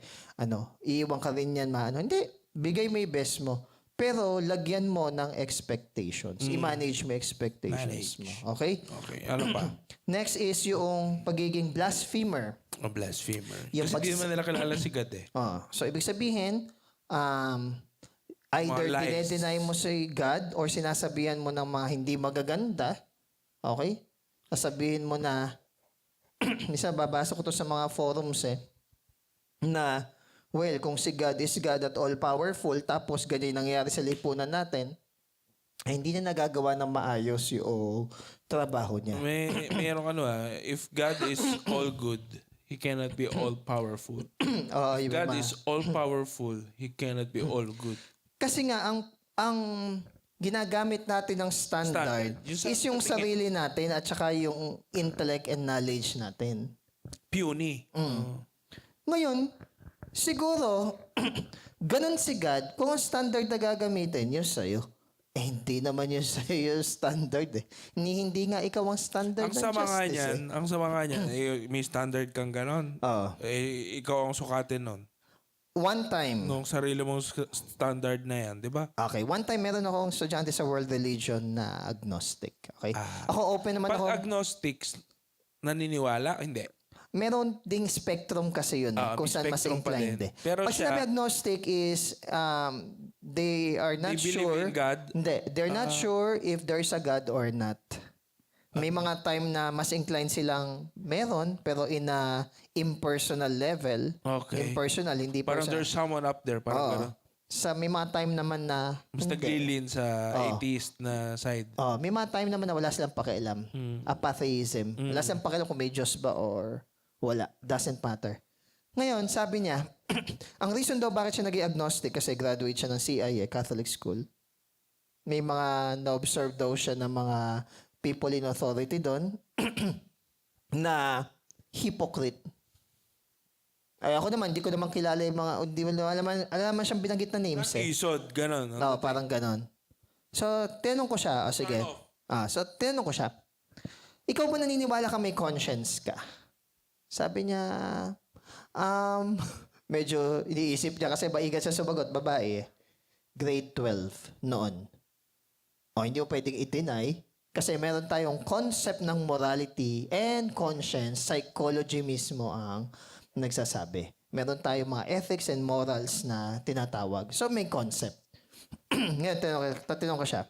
iiwan ka rin yan, Hindi, bigay mo yung best mo. Pero, lagyan mo ng expectations. I-manage mo expectations mo. Okay? Okay. Ano pa? Next is yung pagiging blasphemer. Blasphemer. Yung Kasi di naman nila kilala si God So, ibig sabihin, either dinedeny mo si God or sinasabihan mo ng mga hindi magaganda, okay? sasabihin mo na, minsan babasa ko to sa mga forums na, well, kung si God is God at all-powerful, tapos ganyan nangyayari sa lipunan natin, ay hindi na nagagawa ng maayos yung trabaho niya. Mayroong if God is all good, He cannot be all powerful. Oo, If iba God ma. is all powerful, He cannot be all good. Kasi nga, ang ginagamit natin ng standard, Yung sa is yung sarili natin at saka yung intellect and knowledge natin. Puny. Ngayon, siguro, ganun si God, kung ang standard na gagamitin, yun sa'yo. Hindi naman yun sa'yo yung standard Hindi nga ikaw ang standard Ang ng sama nga justice niyan, may standard kang ganon. Oo. Ikaw ang sukatin nun. One time, Nung sarili mong standard na yan, di ba? okay, one time meron akong estudyante sa world religion na agnostic. Okay? Ako open naman ako. Pag agnostics, naniniwala? Hindi. Meron ding spectrum kasi yun kung may saan mas spectrum pa inclined din. Pero Pag siya- sinabi agnostic is they are not They believe sure. in God? Hindi, they're not sure if there's a God or not. May mga time na mas inclined silang meron pero in a impersonal level. Okay. Impersonal, hindi Parang personal. there's someone up there. Parang Oo. gano'n. Sa may mga time naman na Mas hindi. naglilin sa atheist na side. May mga time naman na wala silang pakialam. Apatheism. Wala silang pakialam kung may Diyos ba or wala. Doesn't matter. Ngayon, sabi niya, ang reason daw bakit siya naging agnostic kasi graduate siya ng CIA, Catholic School. May mga na-observe daw siya ng mga people in authority doon na hypocrite. Ay ako naman, hindi ko naman kilala yung mga, hindi mo alam siyang binanggit na names Isod, gano'n. Oo, parang ganon. So, tinanong ko siya, sige. So, tinanong ko siya, ikaw ba naniniwala ka may conscience ka? Sabi niya, medyo iniisip niya kasi baigan siya sumagot, babae. Grade 12 noon. Hindi mo pwedeng i-deny kasi meron tayong concept ng morality and conscience, psychology mismo ang nagsasabi. Meron tayong mga ethics and morals na tinatawag. So, may concept. Ngayon, tatanong ko siya.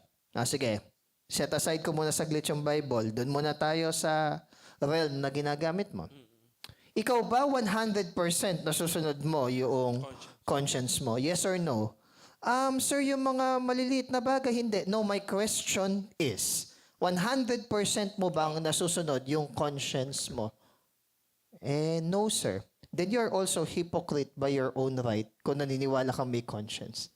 Sige, set aside ko muna saglit yung Bible. Doon muna tayo sa realm na ginagamit mo. Ikaw ba 100% nasusunod mo yung conscience mo? Yes or no? Sir, yung mga maliliit na bagay, hindi. No, my question is, 100% mo bang nasusunod yung conscience mo? No, sir. Then you're also hypocrite by your own right kung naniniwala kang may conscience.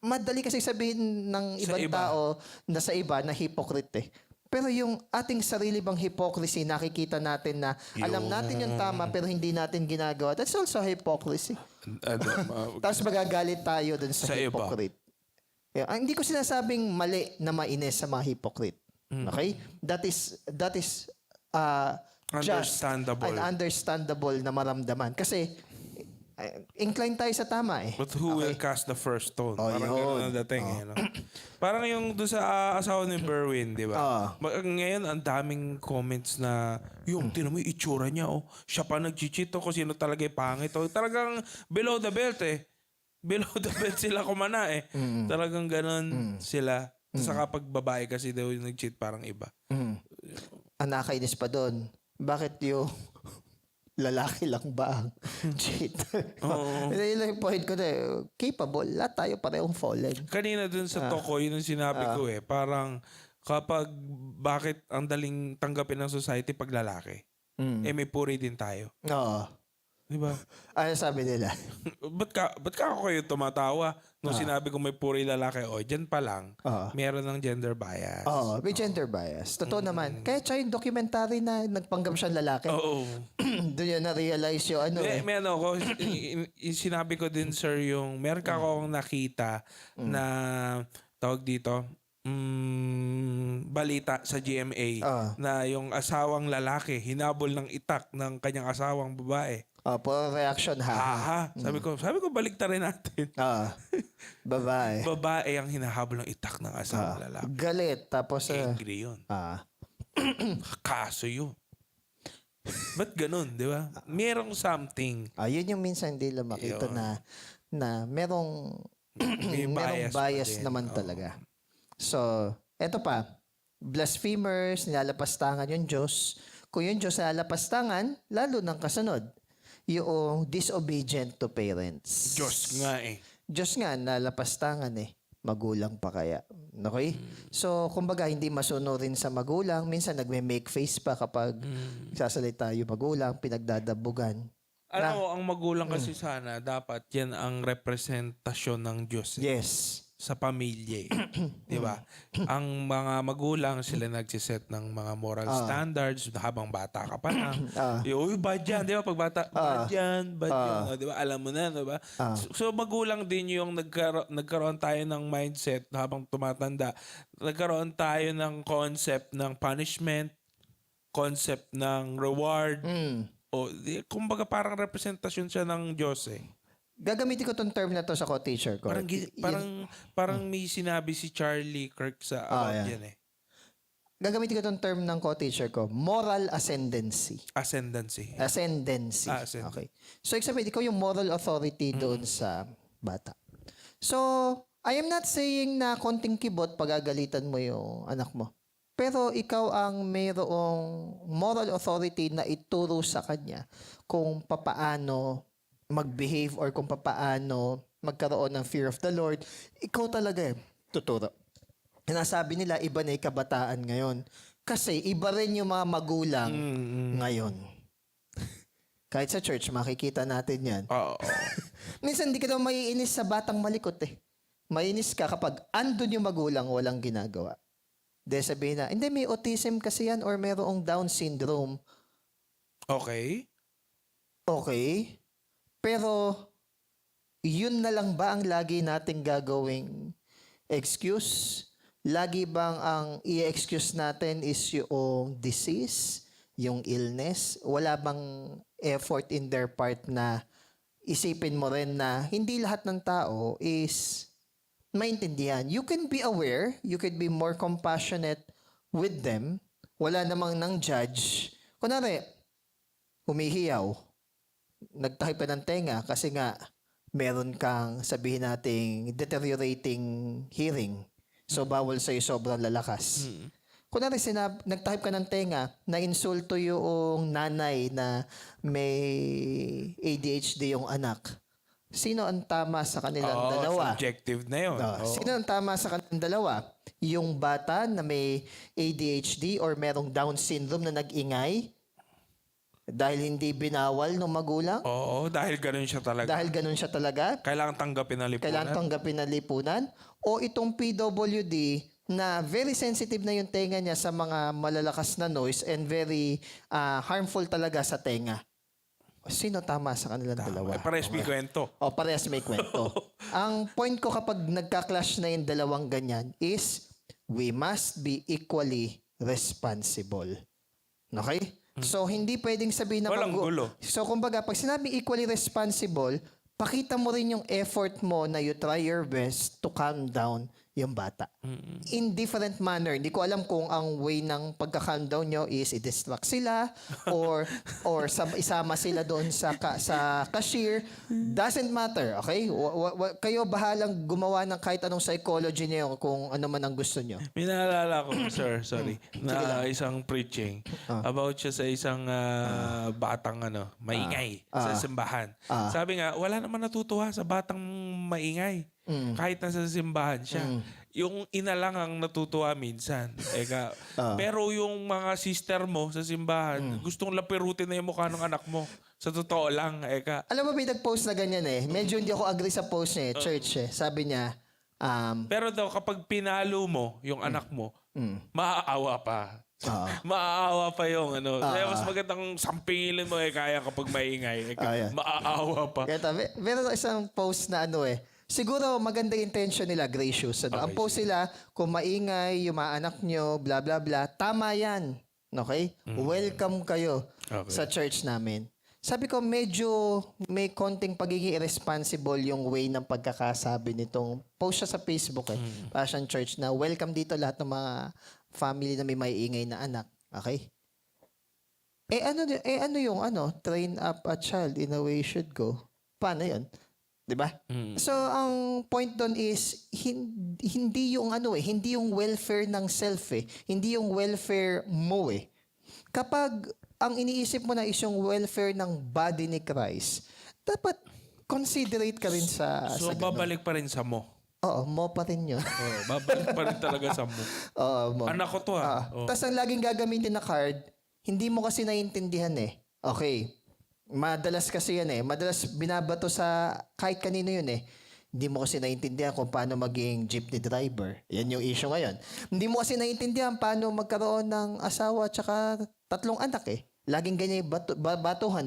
Madali kasi sabihin ng ibang tao na sa iba na hypocrite Pero yung ating sarili bang hypocrisy, nakikita natin na alam natin yung tama pero hindi natin ginagawa. That's also hypocrisy. Tapos magagalit tayo dun sa hypocrite. Hindi ko sinasabing mali na mainis sa mga hypocrite. Okay? That is understandable. Just and understandable na maramdaman. Kasi inclined tayo sa tama But who will cast the first stone? Parang yun. gano'n ang dating. No? Parang yung doon sa asawa ni Berwin, di ba? Ngayon, ang daming comments na, yung tinan mo yung itsura niya, siya pa nag-cheat kung sino talaga yung pangit. Talagang below the belt Below the belt sila kumana Talagang gano'n sila. Sa kapag babae kasi daw yung nag-cheat, parang iba. Ang nakainis pa doon, bakit yung lalaki lang ba ang cheater? Yun lang yung point ko na capable. Lahat tayo parehong fallen. Kanina dun sa toko, yun yung sinabi ko parang kapag bakit ang daling tanggapin ng society pag lalaki, may puri din tayo. Oo. Diba? Ano sabi nila? ba't ka ako kayo tumatawa nung sinabi ko may puri lalaki? Dyan pa lang, meron ng gender bias. Oo, may gender bias. Totoo naman. Kaya siya yung documentary na nagpanggap siyang lalaki. Oo. Doon yun na-realize yung ano May ano ko, sinabi ko din sir yung, meron ka akong nakita na tawag dito, balita sa GMA na yung asawang lalaki hinabol ng itak ng kanyang asawang babae. For reaction ha. Sabi ko baliktarin natin. Babae. Babae ang hinahabol ng itak ng asawang lalaki. Galit. Tapos Angry yun. Kaso yun. Ba't ganun, di ba? Merong something. Yun yung minsan hindi lang makita na merong May merong bias pa din. naman talaga. So, eto pa. blasphemers, nilalapastangan yung Diyos. Kung yung Diyos nilalapastangan, lalo ng kasunod, yung disobedient to parents. Diyos nga eh. Diyos nga, nalalapastangan eh. Magulang pa kaya. Okay? So, kumbaga, hindi masunurin sa magulang. Minsan, nagme-make face pa kapag sasalita yung magulang, pinagdadabugan. Alam mo, ang magulang kasi sana, dapat yan ang representasyon ng Diyos Yes. sa pamilya. Di ba? Ang mga magulang, sila nagsiset ng mga moral standards habang bata ka pa lang. Uy, bad yan. Di ba? Pag bata, bad yan. Bad yan. O, di ba? Alam mo na, di ba? So, magulang din yung nagkaroon tayo ng mindset habang tumatanda. Nagkaroon tayo ng concept ng punishment, concept ng reward. O, kumbaga parang representasyon siya ng Diyos eh. Gagamitin ko tong term na to sa co-teacher ko. Parang may sinabi si Charlie Kirk sa about yan eh. Gagamitin ko tong term ng co-teacher ko. Moral ascendancy. Ascendancy. Ascendancy. Okay. So, ibig sabihin, ikaw yung moral authority doon sa bata. So, I am not saying na konting kibot pagagalitan mo yung anak mo. Pero ikaw ang mayroong moral authority na ituro sa kanya kung papaano mag-behave or kung papaano magkaroon ng fear of the Lord. Ikaw talaga eh, tuturo. Nasabi nila, iba na yung kabataan ngayon. Kasi iba rin yung mga magulang ngayon. Kahit sa church, makikita natin yan. Oo. Minsan, hindi ka daw maiinis sa batang malikot eh. Mainis ka kapag andun yung magulang, walang ginagawa. Dahil sabihin na, hindi, may autism kasi yan or mayroong Down syndrome. Okay. Okay. Pero, yun na lang ba ang lagi nating gagawing excuse? Lagi bang ang i-excuse natin is yung disease, yung illness? Wala bang effort in their part na isipin mo rin na hindi lahat ng tao is maintindihan. You can be aware, you can be more compassionate with them. Wala namang nang judge. Kunwari, humihiyaw, nagtakip ka ng tenga kasi nga meron kang sabihin nating deteriorating hearing. So, bawal sa'yo sobrang lalakas. Kunwari, nagtakip ka ng tenga, na-insulto yung nanay na may ADHD yung anak. Sino ang tama sa kanilang dalawa? Subjective na yun. Sino ang tama sa kanilang dalawa? Yung bata na may ADHD or merong Down syndrome na nag-ingay dahil hindi binawal ng magulang? Oo, dahil ganun siya talaga. Dahil ganun siya talaga? Kailangan tanggapin ang lipunan. Kailangan tanggapin ng lipunan? O itong PWD na very sensitive na yung tenga niya sa mga malalakas na noise and very harmful talaga sa tenga? Sino tama sa kanilang dalawa? Parehas may kwento. O, parehas may kwento. Ang point ko kapag nagka-clash na yung dalawang ganyan is we must be equally responsible. Okay? So, hindi pwedeng sabihin na Walang gulo. So, kumbaga, pag sinabi equally responsible, pakita mo rin yung effort mo na you try your best to calm down yung bata. In different manner. Hindi ko alam kung ang way ng pagka-calm down nyo is i-distract sila or isama sila doon sa cashier. Doesn't matter, okay? Kayo bahalang gumawa ng kahit anong psychology niyo kung ano man ang gusto nyo. May naalala ko, sir, sorry, na isang preaching about siya sa isang batang maingay sa simbahan. Sabi nga, wala naman natutuwa sa batang maingay. Kahit nasa simbahan siya. Yung ina lang ang natutuwa minsan. Pero yung mga sister mo sa simbahan, gustong lapirutin na yung mukha ng anak mo. Sa totoo lang, Alam mo, may nag-post na ganyan eh. Medyo hindi ako agree sa post niya eh. Church eh. Sabi niya, pero daw kapag pinalo mo yung anak mo, maaawa pa. Maaawa pa yung kaya mas magandang sampingilin mo kaya kapag maingay. Maaawa pa. Kaya meron isang post na siguro maganda intention nila, gracious. Ang post nila, kung maingay, yung mga anak nyo, bla bla bla, tama yan. Okay? Welcome kayo sa church namin. Sabi ko, medyo may konting pagiging irresponsible yung way ng pagkakasabi nitong post siya sa Facebook Passion Church na welcome dito lahat ng mga family na may maiingay na anak. Okay? Ano yung train up a child in a way should go? Paano yun? 'Di ba? So ang point doon is hindi yung hindi yung welfare ng self hindi yung welfare mo Kapag ang iniisip mo na is yung welfare ng body ni Christ, dapat considerate ka rin sa So, sa ganun. babalik pa rin sa mo. Oo, mo pa rin yun. Oh, babalik pa rin talaga sa mo. Oo, mo. Anak ko to Oh. Tapos ang laging gagamitin na card, hindi mo kasi naiintindihan Okay. Madalas kasi yan Madalas binabato sa kahit kanino yun Hindi mo kasi naiintindihan kung paano maging jeepney driver. Yan yung issue ngayon. Hindi mo kasi naiintindihan paano magkaroon ng asawa at saka 3 anak Laging ganyan yung batuhan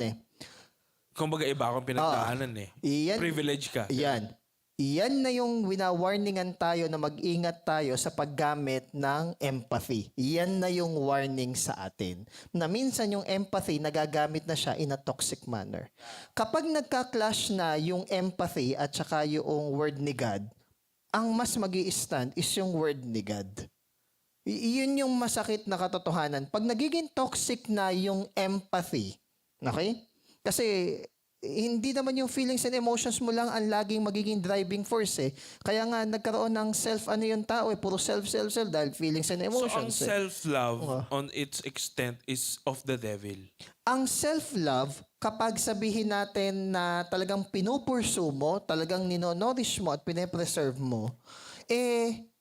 Kumbaga iba akong pinagdaanan Iyan, Privilege ka. Yan na yung wina-warningan tayo na mag-ingat tayo sa paggamit ng empathy. Yan na yung warning sa atin. Na minsan yung empathy, nagagamit na siya in a toxic manner. Kapag nagka-clash na yung empathy at saka yung word ni God, ang mas mag-i-stand is yung word ni God. Yun yung masakit na katotohanan. Pag nagiging toxic na yung empathy, okay? Kasi hindi naman yung feelings and emotions mo lang ang laging magiging driving force Kaya nga nagkaroon ng yung tao puro self dahil feelings and So, ang emotions. self-love on its extent is of the devil. Ang self-love, kapag sabihin natin na talagang pinupursu mo, talagang ninonourish mo at pinapreserve mo,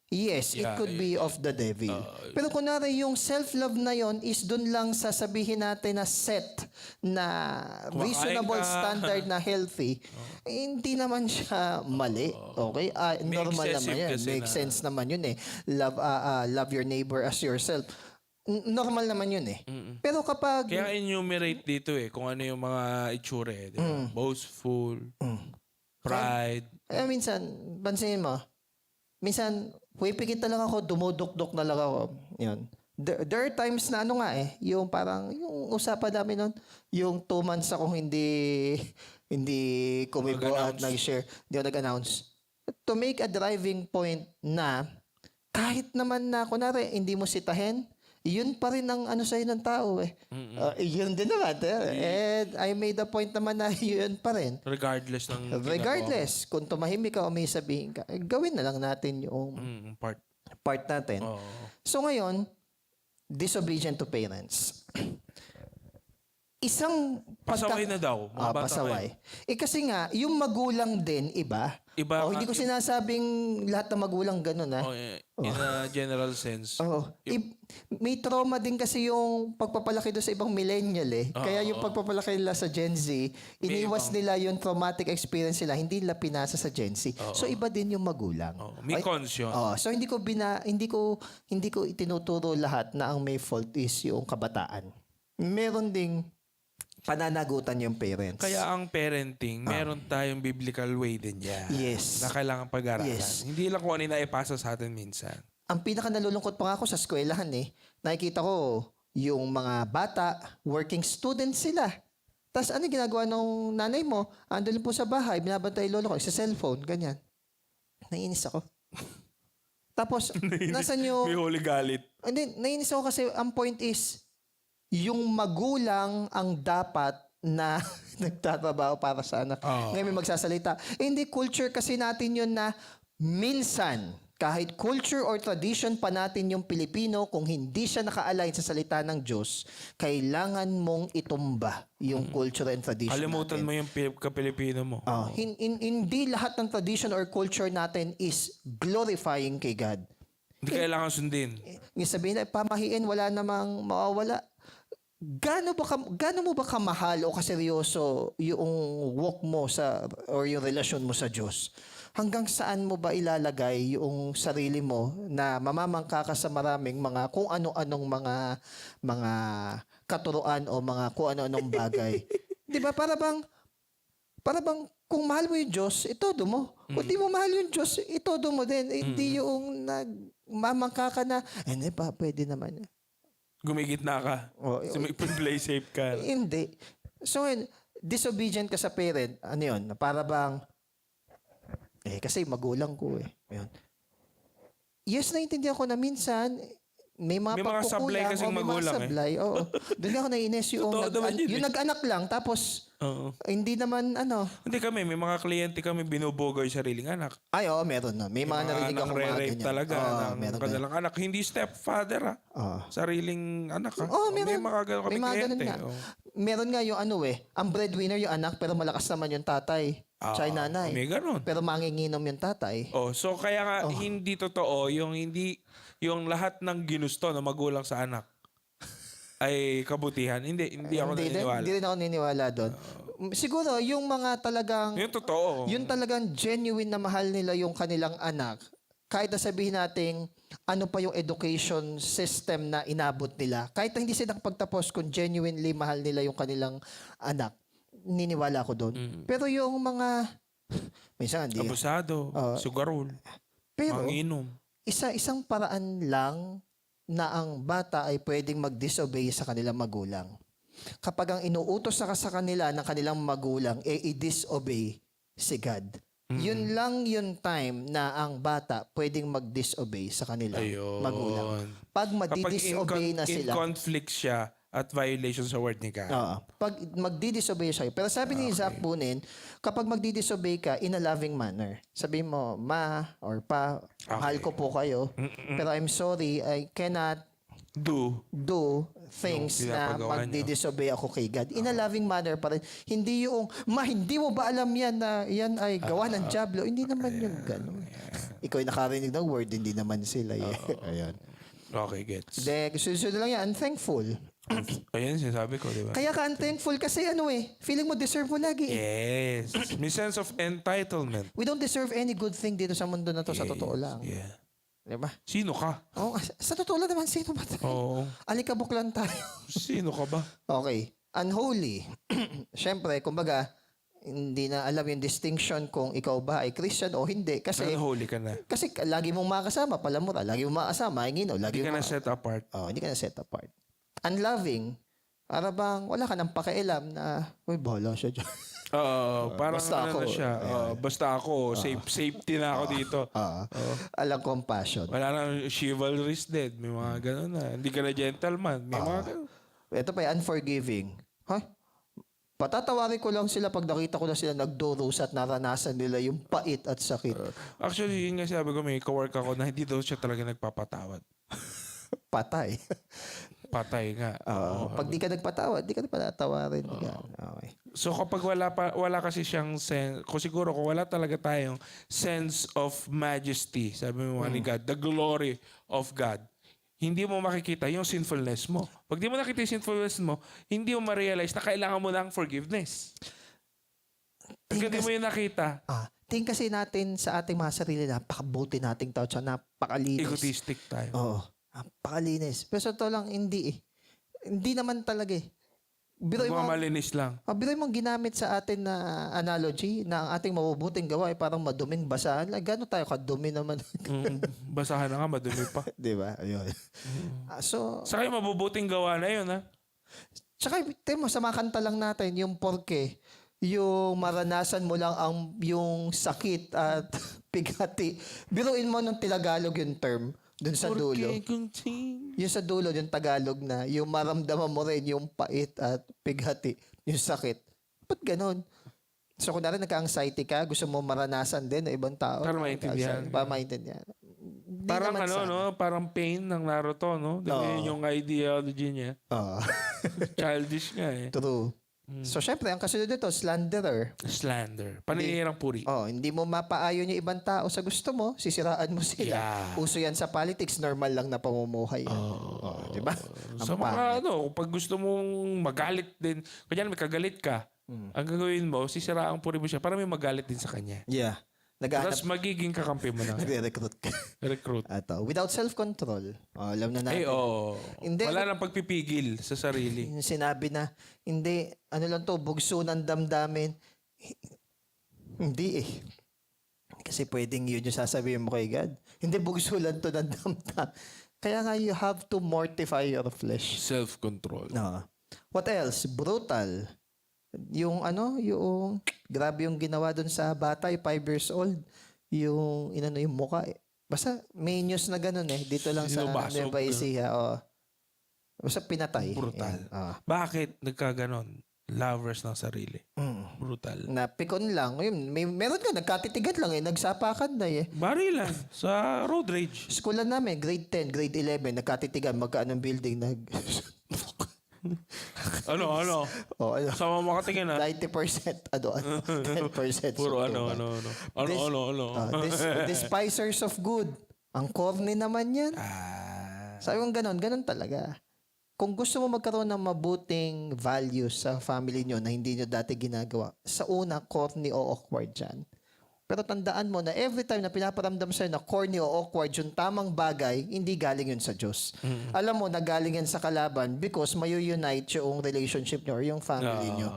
yes, it could be of the devil. Pero kunwari yung self-love na yon is dun lang sasabihin natin na set na reasonable ka. standard na healthy, hindi naman siya mali. Okay? Normal naman excessive yan. kasi Make na- sense naman yun Love your neighbor as yourself. Normal naman yun Pero kapag Kaya enumerate dito kung ano yung mga itsura di ba? Boastful, pride. minsan, pansinin mo, minsan, pipikit na lang ako, dumudok-dok na lang ako. Yun. There are times na yung parang, yung usapan namin nun, yung 2 months akong hindi kumibo at nag-share, hindi ako nag-announce. To make a driving point na, kahit naman na, kunwari, hindi mo sitahin, yun pa rin ang sa'yo ng tao yun din naman. And I made a point naman na yun pa rin. Regardless ng Regardless, kung tumahimik ka o may sabihin ka, gawin na lang natin yung part. natin. Oo. So ngayon, disobedient to parents. Isang Pasaway na daw. Mga bata pasaway. Kasi nga, yung magulang din, iba. Iba Hindi ko sinasabing lahat ng magulang ganun in a general sense. May trauma din kasi yung pagpapalaki doon sa ibang millennial Kaya yung pagpapalaki nila sa Gen Z, iniwas nila yung traumatic experience nila, hindi nila pinasa sa Gen Z. So iba din yung magulang. May cons yun. So hindi ko itinuturo lahat na ang may fault is yung kabataan. Meron ding pananagutan yung parents. Kaya ang parenting, meron tayong biblical way din yan. Yes. Na kailangan pag-aralan. Yes. Hindi lang kung ano yung naipasa sa atin minsan. Ang pinaka nalulungkot pa nga ako sa eskwelahan nakikita ko yung mga bata, working students sila. Tapos ano ginagawa ng nanay mo? Andun po sa bahay, binabantay lolo ko, sa cellphone, ganyan. Naiinis ako. Tapos, nasan yung... May holy galit. Hindi, naiinis ako kasi ang point is, yung magulang ang dapat na nagtatrabaho para sa anak. Ngayon may magsasalita. Hindi, culture kasi natin yun na minsan, kahit culture or tradition pa natin yung Pilipino, kung hindi siya naka-align sa salita ng Diyos, kailangan mong itumba yung culture and tradition Kalimutan natin. mo yung kapilipino mo. Hindi lahat ng tradition or culture natin is glorifying kay God. Hindi kailangan sundin. Yung sabihin na pamahiin, wala namang mawawala. Gaano mo ba kamahal o kaseryoso yung walk mo or yung relasyon mo sa Diyos? Hanggang saan mo ba ilalagay yung sarili mo na mamamangka ka sa maraming mga kung ano-anong mga katuruan o mga kung ano-anong bagay? 'Di ba? Para bang kung mahal mo yung Diyos, itodo mo. Kung di mo mahal yung Diyos, itodo mo din. Hindi yung nagmamangka ka na, hindi pa, pwede naman. Gumigitna ka. So may play safe ka. Hindi. So, disobedient ka sa parent, ano yun? Para bang, kasi magulang ko Ayun. Yes, naintindihan ko na minsan, may mga May mga sablay pagkukulang kasing o may mga magulang, eh. sablay. Oo. Doon ako nainis yung, Totoo naman yun, yung eh. nag-anak lang tapos Oo. hindi naman Hindi kami, may mga kliyente kami binubugoy sariling anak. Ay, oo, meron na. May mga narinig Anak ako mga re-rape ganyan. talaga Oo, ng meron na. kanilang anak. Hindi stepfather Oo. Sariling anak Oo, May meron. mga ganun kami May mga ganun kliyente. nga. Oo. Meron nga yung ang breadwinner yung anak pero malakas naman yung tatay. Tsaka yung nanay. May ganun. Pero manginginom yung tatay. So kaya nga hindi totoo yung lahat ng ginusto na magulang sa anak ay kabutihan. Hindi ako naniniwala. Hindi rin ako naniniwala doon. Siguro, yung mga talagang, Yung totoo. yung talagang genuine na mahal nila yung kanilang anak, kahit na sabihin natin ano pa yung education system na inabot nila, kahit na hindi sila pagtapos kung genuinely mahal nila yung kanilang anak, niniwala ko doon. Pero yung mga, minsan hindi. Abusado, sugarol, Pero, manginom. isang paraan lang na ang bata ay pwedeng mag-disobey sa kanilang magulang. Kapag ang inuutos sa kanila ng kanilang magulang, i-disobey si God. Yun lang yung time na ang bata pwedeng mag-disobey sa kanilang magulang. Pag madi-disobey na in sila, conflict siya at violation sa word ni God. pag magdi-disobey siya. Pero sabi ni Zach Punin, kapag magdi-disobey ka in a loving manner, sabi mo, ma or pa, mahal ko po kayo, pero I'm sorry, I cannot do things na pinapagawa magdi-disobey ako kay God. In a loving manner pa rin. Hindi yung, hindi mo ba alam yan na yan ay gawa ng diablo? Hindi naman yung gano'n. Ikaw ay nakarinig ng word, hindi naman sila. Ayan. Okay, gets. Susunod lang yan, unthankful. Ayan, sinasabi ko, di ba? Kaya ka unthankful kasi feeling mo deserve mo lagi. Yes. May sense of entitlement. We don't deserve any good thing dito sa mundo na to, sa totoo lang. Yeah. Diba? Sino ka? Oh, sa totoo lang naman, sino ba tayo? Oo. Alikabok lang tayo. Sino ka ba? Okay. Unholy. Siyempre, kumbaga, hindi na alam yung distinction kung ikaw ba ay Christian o hindi. Kasi Unholy ka na. kasi lagi mong makasama, palamura. Lagi mong makasama, ingino. Hindi ka na set apart. Hindi ka na set apart. Unloving. Para bang wala ka nang pakialam na, uy, bahala siya dyan. Parang basta ano ako. na siya. Basta ako. Safety na ako dito. Alang compassion. Wala nang chivalry's dead. May mga ganun na. Hindi ka na gentleman. May mga ganun. Ito pa, unforgiving. Patatawarin ko lang sila pag nakita ko na sila nagdurusa at naranasan nila yung pait at sakit. Actually, yun nga sabi ko, may kawork ako na hindi daw siya talaga nagpapatawad. Patay. Patay nga. Pag di ka nagpatawad, di ka na patatawarin. Okay. So kapag wala kasi siyang sense, siguro kung wala talaga tayong sense of majesty, sabi mo ni God, the glory of God, hindi mo makikita yung sinfulness mo. Pag di mo nakita yung sinfulness mo, hindi mo ma-realize na kailangan mo ng forgiveness. Pag hindi mo yung nakita, Tingin kasi natin sa ating mga sarili, napakabuti nating tao, tsaka napakalinis. egotistic tayo. Oo. Napakalinis. Pero sa totoo lang, hindi eh. Hindi naman talaga eh. Biroy mo, Malinis lang. biroy mong ginamit sa atin na analogy na ang ating mabubuting gawa ay parang maduming basahan. Gano'n tayo kadumi naman. Basahan na nga, madumi pa. Di ba? Ayun. So, Saka yung mabubuting gawa na yun, ha? tsaka, mo, sa mga kanta lang natin, yung porke, yung maranasan mo lang yung sakit at pighati. Biruin mo nung Tilagalog yung term. Dun sa dulo. Yung sa dulo, yung Tagalog na, yung maramdaman mo rin yung pait at pighati, yung sakit. Ba't ganun? So, kung narin nagka-anxiety ka, gusto mo maranasan din ng ibang tao. Para maintindihan. Para maintindihan. Di Parang naman ano, sana. no? Parang pain ng Naruto, no? Yun yung ideology niya. Childish nga eh. True. So, syempre, ang kasunod nito, slanderer. Slander. Paninirang puri. Hindi mo mapaayon yung ibang tao sa gusto mo, sisiraan mo sila. Yeah. Uso yan sa politics, normal lang na pamumuhay. Di ba? Sa mga pag gusto mong magalit din, kanya may kagalit ka, ang gagawin mo, sisiraan puri mo siya para may magalit din sa kanya. Yeah. Tapos magiging kakampi mo na. Nagre-recruit ka. Recruit. Without self-control. Alam na natin. Hindi, Wala nang pagpipigil sa sarili. yung sinabi na, hindi, ano lang to, bugso ng damdamin. Hindi eh. Kasi pwedeng yun yung sasabihin mo kay God. Hindi, bugso lang to ng damdam. Kaya nga, you have to mortify your flesh. Self-control. What else? Brutal. Yung grabe yung ginawa dun sa bata, 5 years old. Yung mukha, Basta may news na ganun eh. Dito lang sa Sinubasog, Nueva Ecija. Basta pinatay. Brutal. Yan. Oo. Bakit nagkaganon? Lovers ng sarili. Brutal. Na pikon lang. Yun, meron nga, nagkatitigan lang eh. Nagsapakan na eh. Barilan sa road rage. Schoolan namin, grade 10, grade 11, nagkatitigan, magkaanong building, Ano? oh, ano, Sama mo katingin ha? 90%, 10%. Puro so, despisers of good. Ang corny naman yan. Sabi kong ganun talaga. Kung gusto mo magkaroon ng mabuting values sa family nyo na hindi nyo dati ginagawa, sa una, corny o awkward dyan. Pero tandaan mo na every time na pinaparamdam sa'yo na corny o awkward yung tamang bagay, hindi galing yun sa Diyos. Alam mo na galing yan sa kalaban because mayu-unite yung relationship nyo or yung family nyo.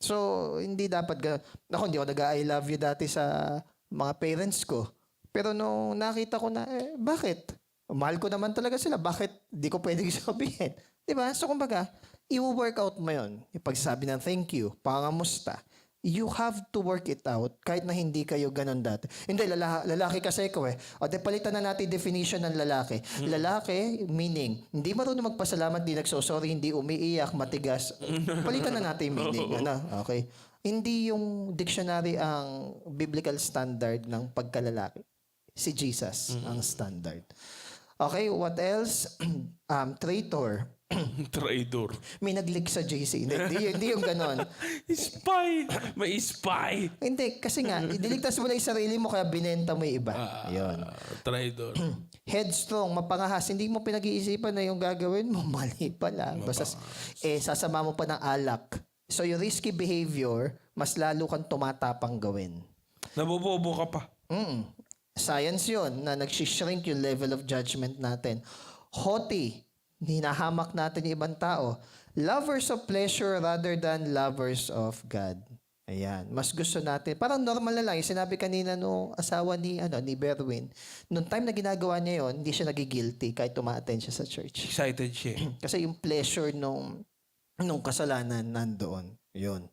So, hindi dapat gano'n. Ako, hindi ako nag-I love you dati sa mga parents ko. Pero nung nakita ko na, bakit? Mahal ko naman talaga sila. Bakit di ko pwedeng sabihin? Diba? So, kumbaga, i-work out mo yun. Yung pagsasabi ng thank you, pangamusta. You have to work it out kahit na hindi kayo ganun dati. Hindi, lalaki kasi ko eh. O, palitan na natin definition ng lalaki. Lalaki, meaning, hindi marunong magpasalamat, di nagsosorry, hindi umiiyak, matigas. Palitan na natin yung meaning. Ano? Okay. Hindi yung dictionary ang biblical standard ng pagkalalaki. Si Jesus ang standard. Okay, what else? Traitor. Traidor. May nag-leak sa JC. Hindi yung ganon. Spy! May spy! Hindi, kasi nga, idiligtas mo na yung sarili mo kaya binenta mo yung iba. Yun. Traidor. Headstrong, mapangahas. Hindi mo pinag-iisipan na yung gagawin mo. Mali pala. Basta, sasama mo pa ng alak. So, yung risky behavior, mas lalo kang tumatapang gawin. Nabobobo ka pa. Science yun, na nag-shrink yung level of judgment natin. Haughty, hinahamak natin yung ibang tao. Lovers of pleasure rather than lovers of God. Ayan. Mas gusto natin. Parang normal na lang. Yung sinabi kanina nung asawa ni Berwin. Nung time na ginagawa niya yon, hindi siya nagigilty kahit tuma-attend siya sa church. Excited siya. Kasi yung pleasure nung kasalanan nandoon. Yun.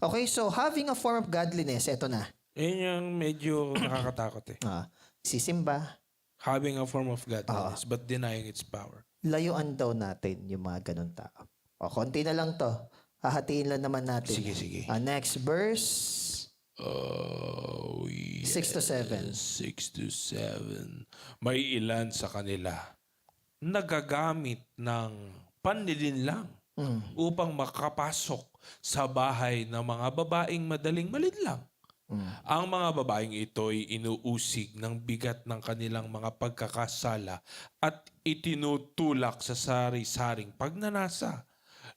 Okay, so having a form of godliness, eto na. Yun yung medyo nakakatakot eh. Sisimba. Having a form of godliness but denying its power. Layuan daw natin yung mga ganun tao. Konti na lang to. Hahatiin lang naman natin. Sige. Next verse. 6 to 7. 6 to 7. May ilan sa kanila nagagamit ng panlilinlang upang makapasok sa bahay ng mga babaeng madaling malinlang. Ang mga babaeng ito'y inuusig ng bigat ng kanilang mga pagkakasala at itinutulak sa sari-saring pagnanasa.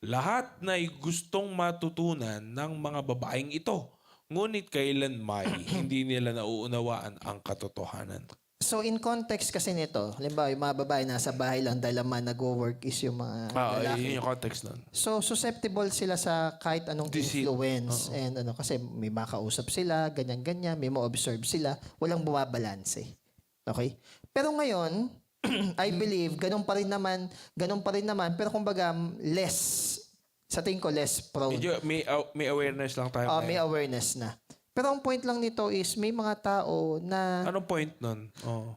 Lahat na'y gustong matutunan ng mga babaeng ito, ngunit kailanmay hindi nila nauunawaan ang katotohanan. So in context kasi nito, halimbawa yung mga babae nasa bahay lang dahil naman nag-work is yung mga lalaki. Yun yung context nun. So susceptible sila sa kahit anong influence and kasi may makausap sila, ganyan-ganyan, may ma-observe sila, walang bumabalanse. Okay? Pero ngayon, I believe ganun pa rin naman, pero kumbaga less, sa tingin ko less prone. Medyo may awareness lang tayo. May awareness na. Pero ang point lang nito is may mga tao na... Anong point nun?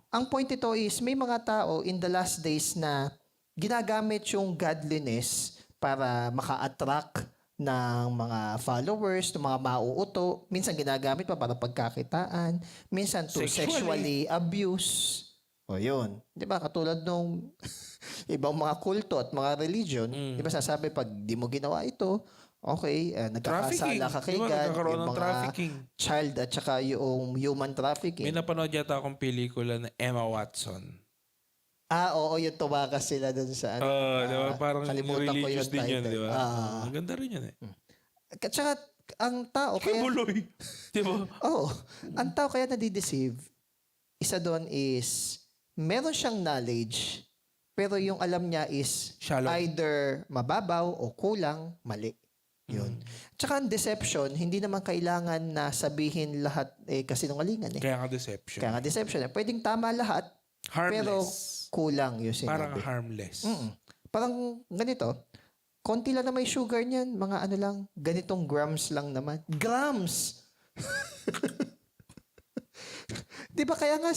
Ang point nito is may mga tao in the last days na ginagamit yung godliness para maka-attract ng mga followers, ng mga mauuto. Minsan ginagamit pa para pagkakitaan. Minsan to sexually abuse. O yun. Di ba? Katulad nung ibang mga kulto at mga religion. Di ba sasabi pag di mo ginawa ito, okay, nagkakasala ka kay God, yung mga child at saka yung human trafficking. May napanood yata akong pelikula na Emma Watson. Oo, yung tumakas sila dun sa ano. Diba? Parang kalimutan ko religious yung din yun, title. di ba? Ang ganda rin yun eh. At saka, ang tao kaya... Kibuloy. Di ba? Ang tao kaya nadideceive, isa doon is, meron siyang knowledge, pero yung alam niya is shallow. Either mababaw o kulang, mali. Yun. Tsaka ang deception, hindi naman kailangan na sabihin lahat kasinungalingan eh. Kaya nga deception. Pwedeng tama lahat, Harmless. pero kulang yung sinabi. Parang harmless. Parang ganito, konti lang na may sugar niyan, mga ano lang, ganitong grams lang naman. Grams! Di 'Di ba kaya nga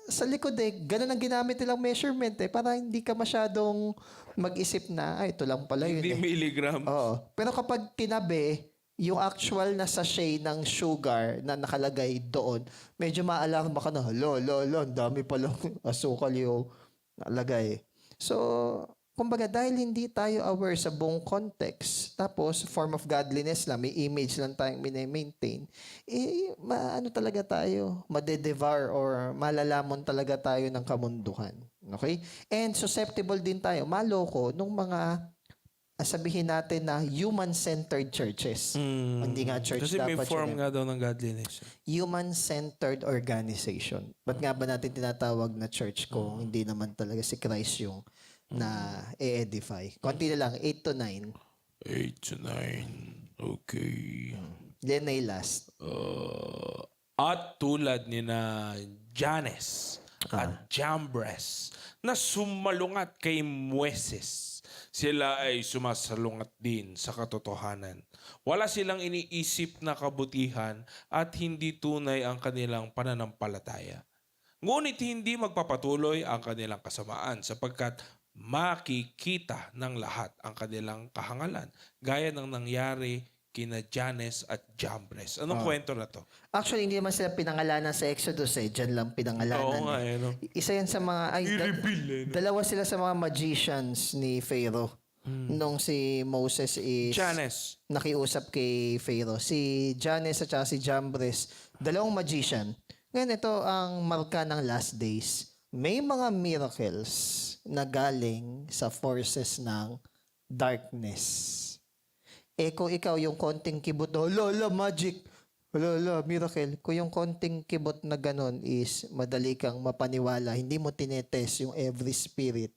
sa likod ganun ang ginamit nilang measurement para hindi ka masyadong mag-isip na ay ito lang pala yun Hindi milligrams. Oo. Pero kapag tinabi, yung actual na sachet ng sugar na nakalagay doon, medyo maalarma ka na, hala, ang dami palang asukal yung nakalagay. So, kumbaga dahil hindi tayo aware sa buong context, tapos form of godliness lang, may image lang tayong maintain, maano talaga tayo, madedevour or malalamon talaga tayo ng kamunduhan. Okay? And susceptible din tayo, maloko, nung mga sabihin natin na human-centered churches. Hindi nga church Kasi may dapat form yun. nga daw ng godliness. Human-centered organization. Ba't nga ba natin tinatawag na church kung hindi naman talaga si Christ yung na e-edify? Konti na lang, 8 to 9. 8 to 9. Okay. Then ay last. At tulad ni na Janes at Jambres na sumalungat kay Moises, sila ay sumasalungat din sa katotohanan. Wala silang iniisip na kabutihan at hindi tunay ang kanilang pananampalataya. Ngunit hindi magpapatuloy ang kanilang kasamaan sapagkat makikita ng lahat ang kanilang kahangalan gaya ng nangyari kina Janes at Jambres. Anong kwento na to? Actually, hindi naman sila pinangalanan sa Exodus Diyan lang pinangalanan. Oo nga no? Isa yan sa mga... Dalawa sila sa mga magicians ni Pharaoh. Nung si Moses is... Janes. Nakiusap kay Pharaoh. Si Janes at saka si Jambres, dalawang magician. Ngayon, ito ang marka ng last days. May mga miracles na galing sa forces ng darkness. Kung ikaw yung konting kibot na, hala, magic, hala, miracle. Kung yung konting kibot na ganon is madali kang mapaniwala, hindi mo tinetest yung every spirit,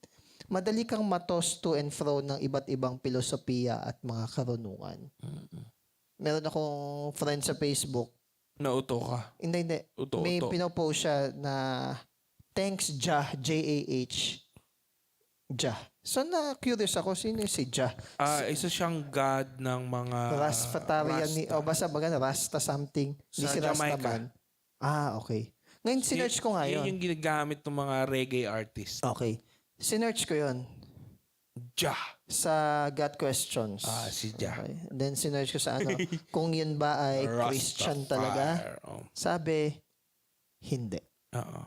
madali kang matos to and fro ng iba't ibang filosofiya at mga karunungan. Meron akong friend sa Facebook. Nauto ka. Hindi. May pinopost siya na thanks Jah, J-A-H. Jah. So na-curious ako, sino si Jah? Isa siyang god ng mga... Rastafarian, basta baga Rasta something. Hindi Sa si Jamaica. Rastaman. Okay. Ngayon, sinerch ko nga yun. Yun yung ginagamit ng mga reggae artist. Okay. Sinerch ko yun Jah. sa God Questions. Si Jah. Okay. Then sinerch ko sa ano, kung yun ba ay Christian talaga. Sabi, hindi. Oo.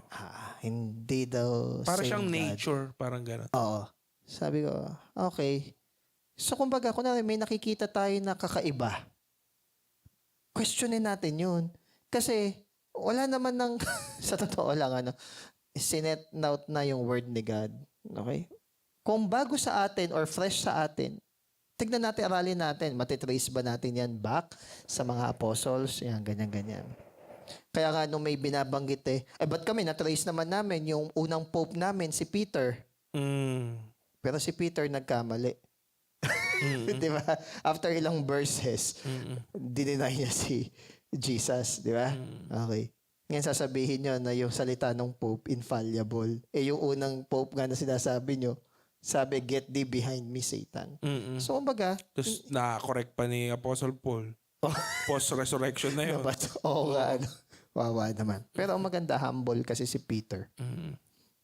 Hindi daw Para same siyang God. nature, parang gano'n. Oo. Sabi ko, okay. So, kumbaga, kunwari may nakikita tayo na kakaiba. Questionin natin yun. Kasi, wala naman ng, sa totoo lang, sinet out na yung word ni God. Okay? Kung bago sa atin or fresh sa atin, tignan natin, aralin natin. Matitrace ba natin yan back sa mga apostles? Yan, ganyan-ganyan. Kaya nga nung may binabanggit ba't kami na-trace naman namin yung unang pope namin, si Peter. Pero si Peter nagkamali. Di ba? After ilang verses, dininay niya si Jesus. Di ba? Okay. Ngayon sasabihin nyo na yung salita ng pope, infallible. Yung unang pope nga na sinasabi nyo, sabi, get thee behind me, Satan. So, kumbaga, Tapos na-correct pa ni Apostle Paul. Post-resurrection na yun. Oo nga, wawa naman. Pero ang maganda, humble kasi si Peter.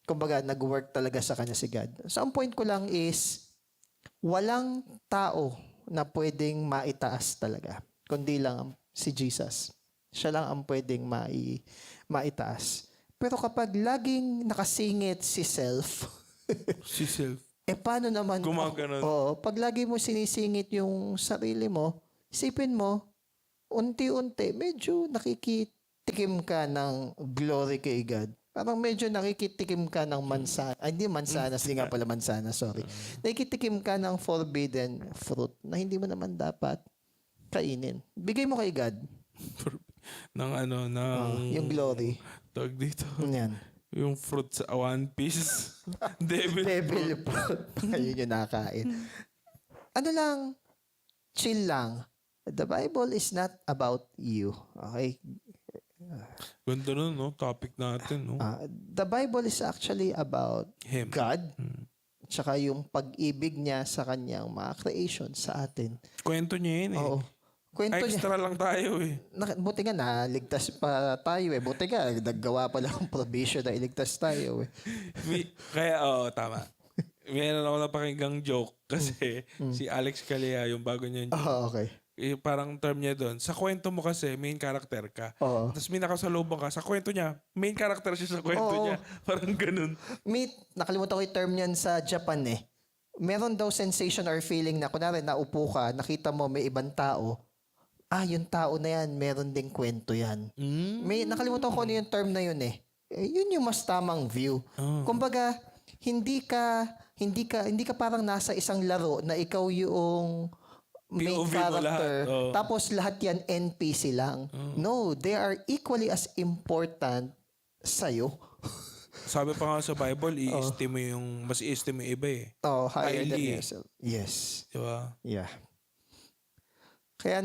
Kumbaga, nag-work talaga sa kanya si God. So, ang point ko lang is, walang tao na pwedeng maitaas talaga, kundi lang si Jesus. Siya lang ang pwedeng maitaas. Pero kapag laging nakasingit si self, Si self. paano naman? Gumaganon. Pag lagi mo sinisingit yung sarili mo, isipin mo, unti-unti, medyo nakikitikim ka ng glory kay God. Parang medyo nakikitikim ka ng mansanas. Hindi mansanas, hindi nga pala mansanas, sorry. Nakikitikim ka ng forbidden fruit na hindi mo naman dapat kainin. Bigay mo kay God. ng Yung glory. Tawag dito. Yan. Yung fruit sa One Piece. Devil fruit. Ayun yung nakain. Ano lang, chill lang. The Bible is not about you. Okay? Ganda nun, no? Topic natin, no? The Bible is actually about Him. God. Tsaka yung pag-ibig niya sa kanyang mga creation sa atin. Kwento niya yun, eh. Oo. Kwento niya. Extra lang tayo eh. Buti nga naligtas pa tayo eh. Buti nga naggawa pa lang ng provision na iligtas tayo eh. Kaya, tama. Meron ako napakinggang joke kasi si Alex Calea, yung bago niya Okay. parang term niya doon. Sa kwento mo kasi, main character ka. Oo. Tapos may nakasalubong ka. Sa kwento niya, main character siya sa kwento Oo. niya. Parang ganun. Nakalimutan ko yung term niyan sa Japan eh. Meron daw sensation or feeling na kunwari naupo ka, nakita mo may ibang tao, yung tao na yan, meron ding kwento yan. Nakalimutan ko ano yung term na yun eh. Yun yung mas tamang view. Kumbaga, hindi ka parang nasa isang laro na ikaw yung main POV mo character. lahat. Tapos lahat yan NPC lang. No, they are equally as important sa'yo. Sabi pa nga sa Bible, mas i-estim mo yung iba eh. Higher than Highly. yourself. Yes. Diba? Yeah. Kaya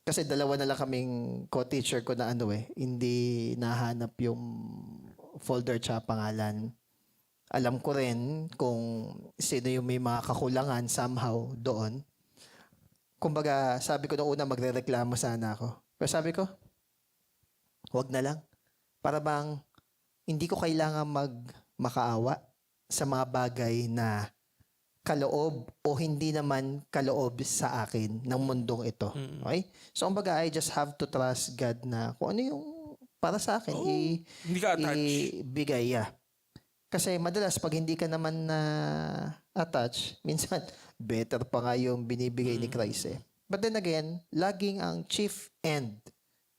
kasi dalawa na lang kaming co-teacher ko na hindi nahanap yung folder tsaka pangalan. Alam ko rin kung sino yung may mga kakulangan somehow doon. Kumbaga, sabi ko noong una magrereklamo sana ako. Pero sabi ko, wag na lang. Para bang hindi ko kailangan makaawa sa mga bagay na kaloob o hindi naman kaloob sa akin ng mundong ito. Okay? So, kumbaga, I just have to trust God na kung ano yung para sa akin, Hindi ka attached. ibigay. Yeah. Kasi madalas, pag hindi ka naman na attach, minsan, better pa nga yung binibigay ni Christ eh. But then again, laging ang chief end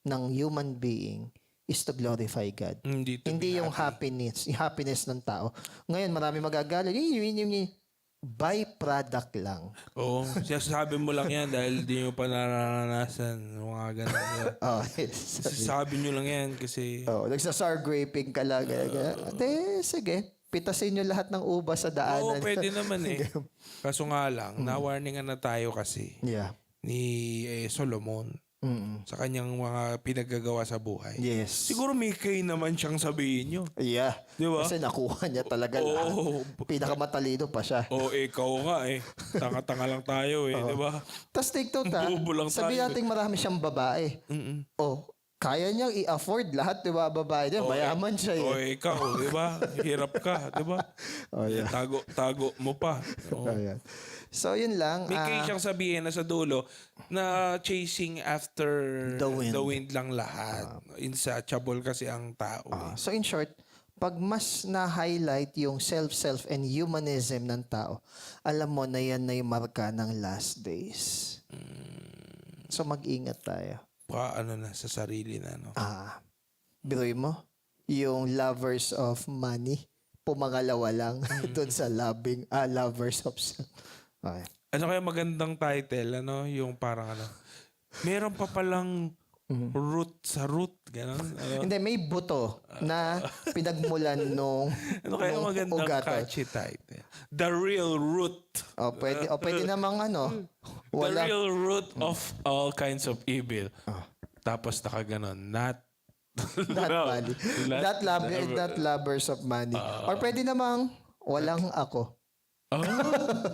ng human being is to glorify God. Hindi yung happiness ng tao. Ngayon, marami magagalit. Byproduct lang. Oo. Sabi mo lang yan dahil di nyo pa naranasan. Mga ganun. Yes. Sabi nyo lang yan kasi... Nagsasar graping ka lang. Sige. Pitasin nyo lahat ng ubas sa daanan. Oo, pwede naman eh. Kaso nga lang, na-warningan na tayo kasi ni Solomon sa kanyang mga pinaggagawa sa buhay. Yes. Siguro may kay naman siyang sabihin nyo. Yeah. Di ba? Kasi nakuha niya talaga lahat. Pinakamatalino pa siya. Ikaw nga eh. Tanga-tanga lang tayo eh. Di ba? Tapos take note Bobo lang sabihin natin marami siyang babae. Kaya niyang i-afford lahat, di ba, babae niya. Mayaman siya eh. Ikaw, di ba? Hirap ka, di ba? Tago mo pa. Ayan. So, yun lang. May kay siyang sabihin na sa dulo na chasing after The wind. lang lahat. Insatiable kasi ang tao. So, in short, pag mas na-highlight yung self and humanism ng tao, alam mo na yan na yung marka ng last days. So, mag-ingat tayo. Sa sarili na, no? Biruin mo, yung lovers of money, pumangalawa lang doon sa lovers of self. Okay. Ano kaya magandang title, ano? Yung parang meron pa palang root sa root, gano'n? Hindi, may buto na pinagmulan nung Ano kaya nung magandang ugato. catchy title? The real root. Pwede namang The real root of all kinds of evil. Tapos nakaganon, not money. Not lovers of money. Or pwede namang walang ako.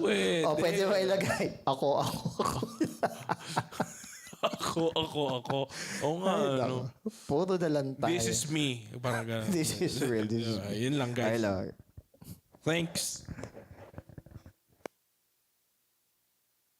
Pwede. Pwede mo ilagay. Ako. Ako. Oo nga, ano. Puro na lang tayo. This is me. Parang ganun. This is real. Yun lang, guys. I love it. Thanks.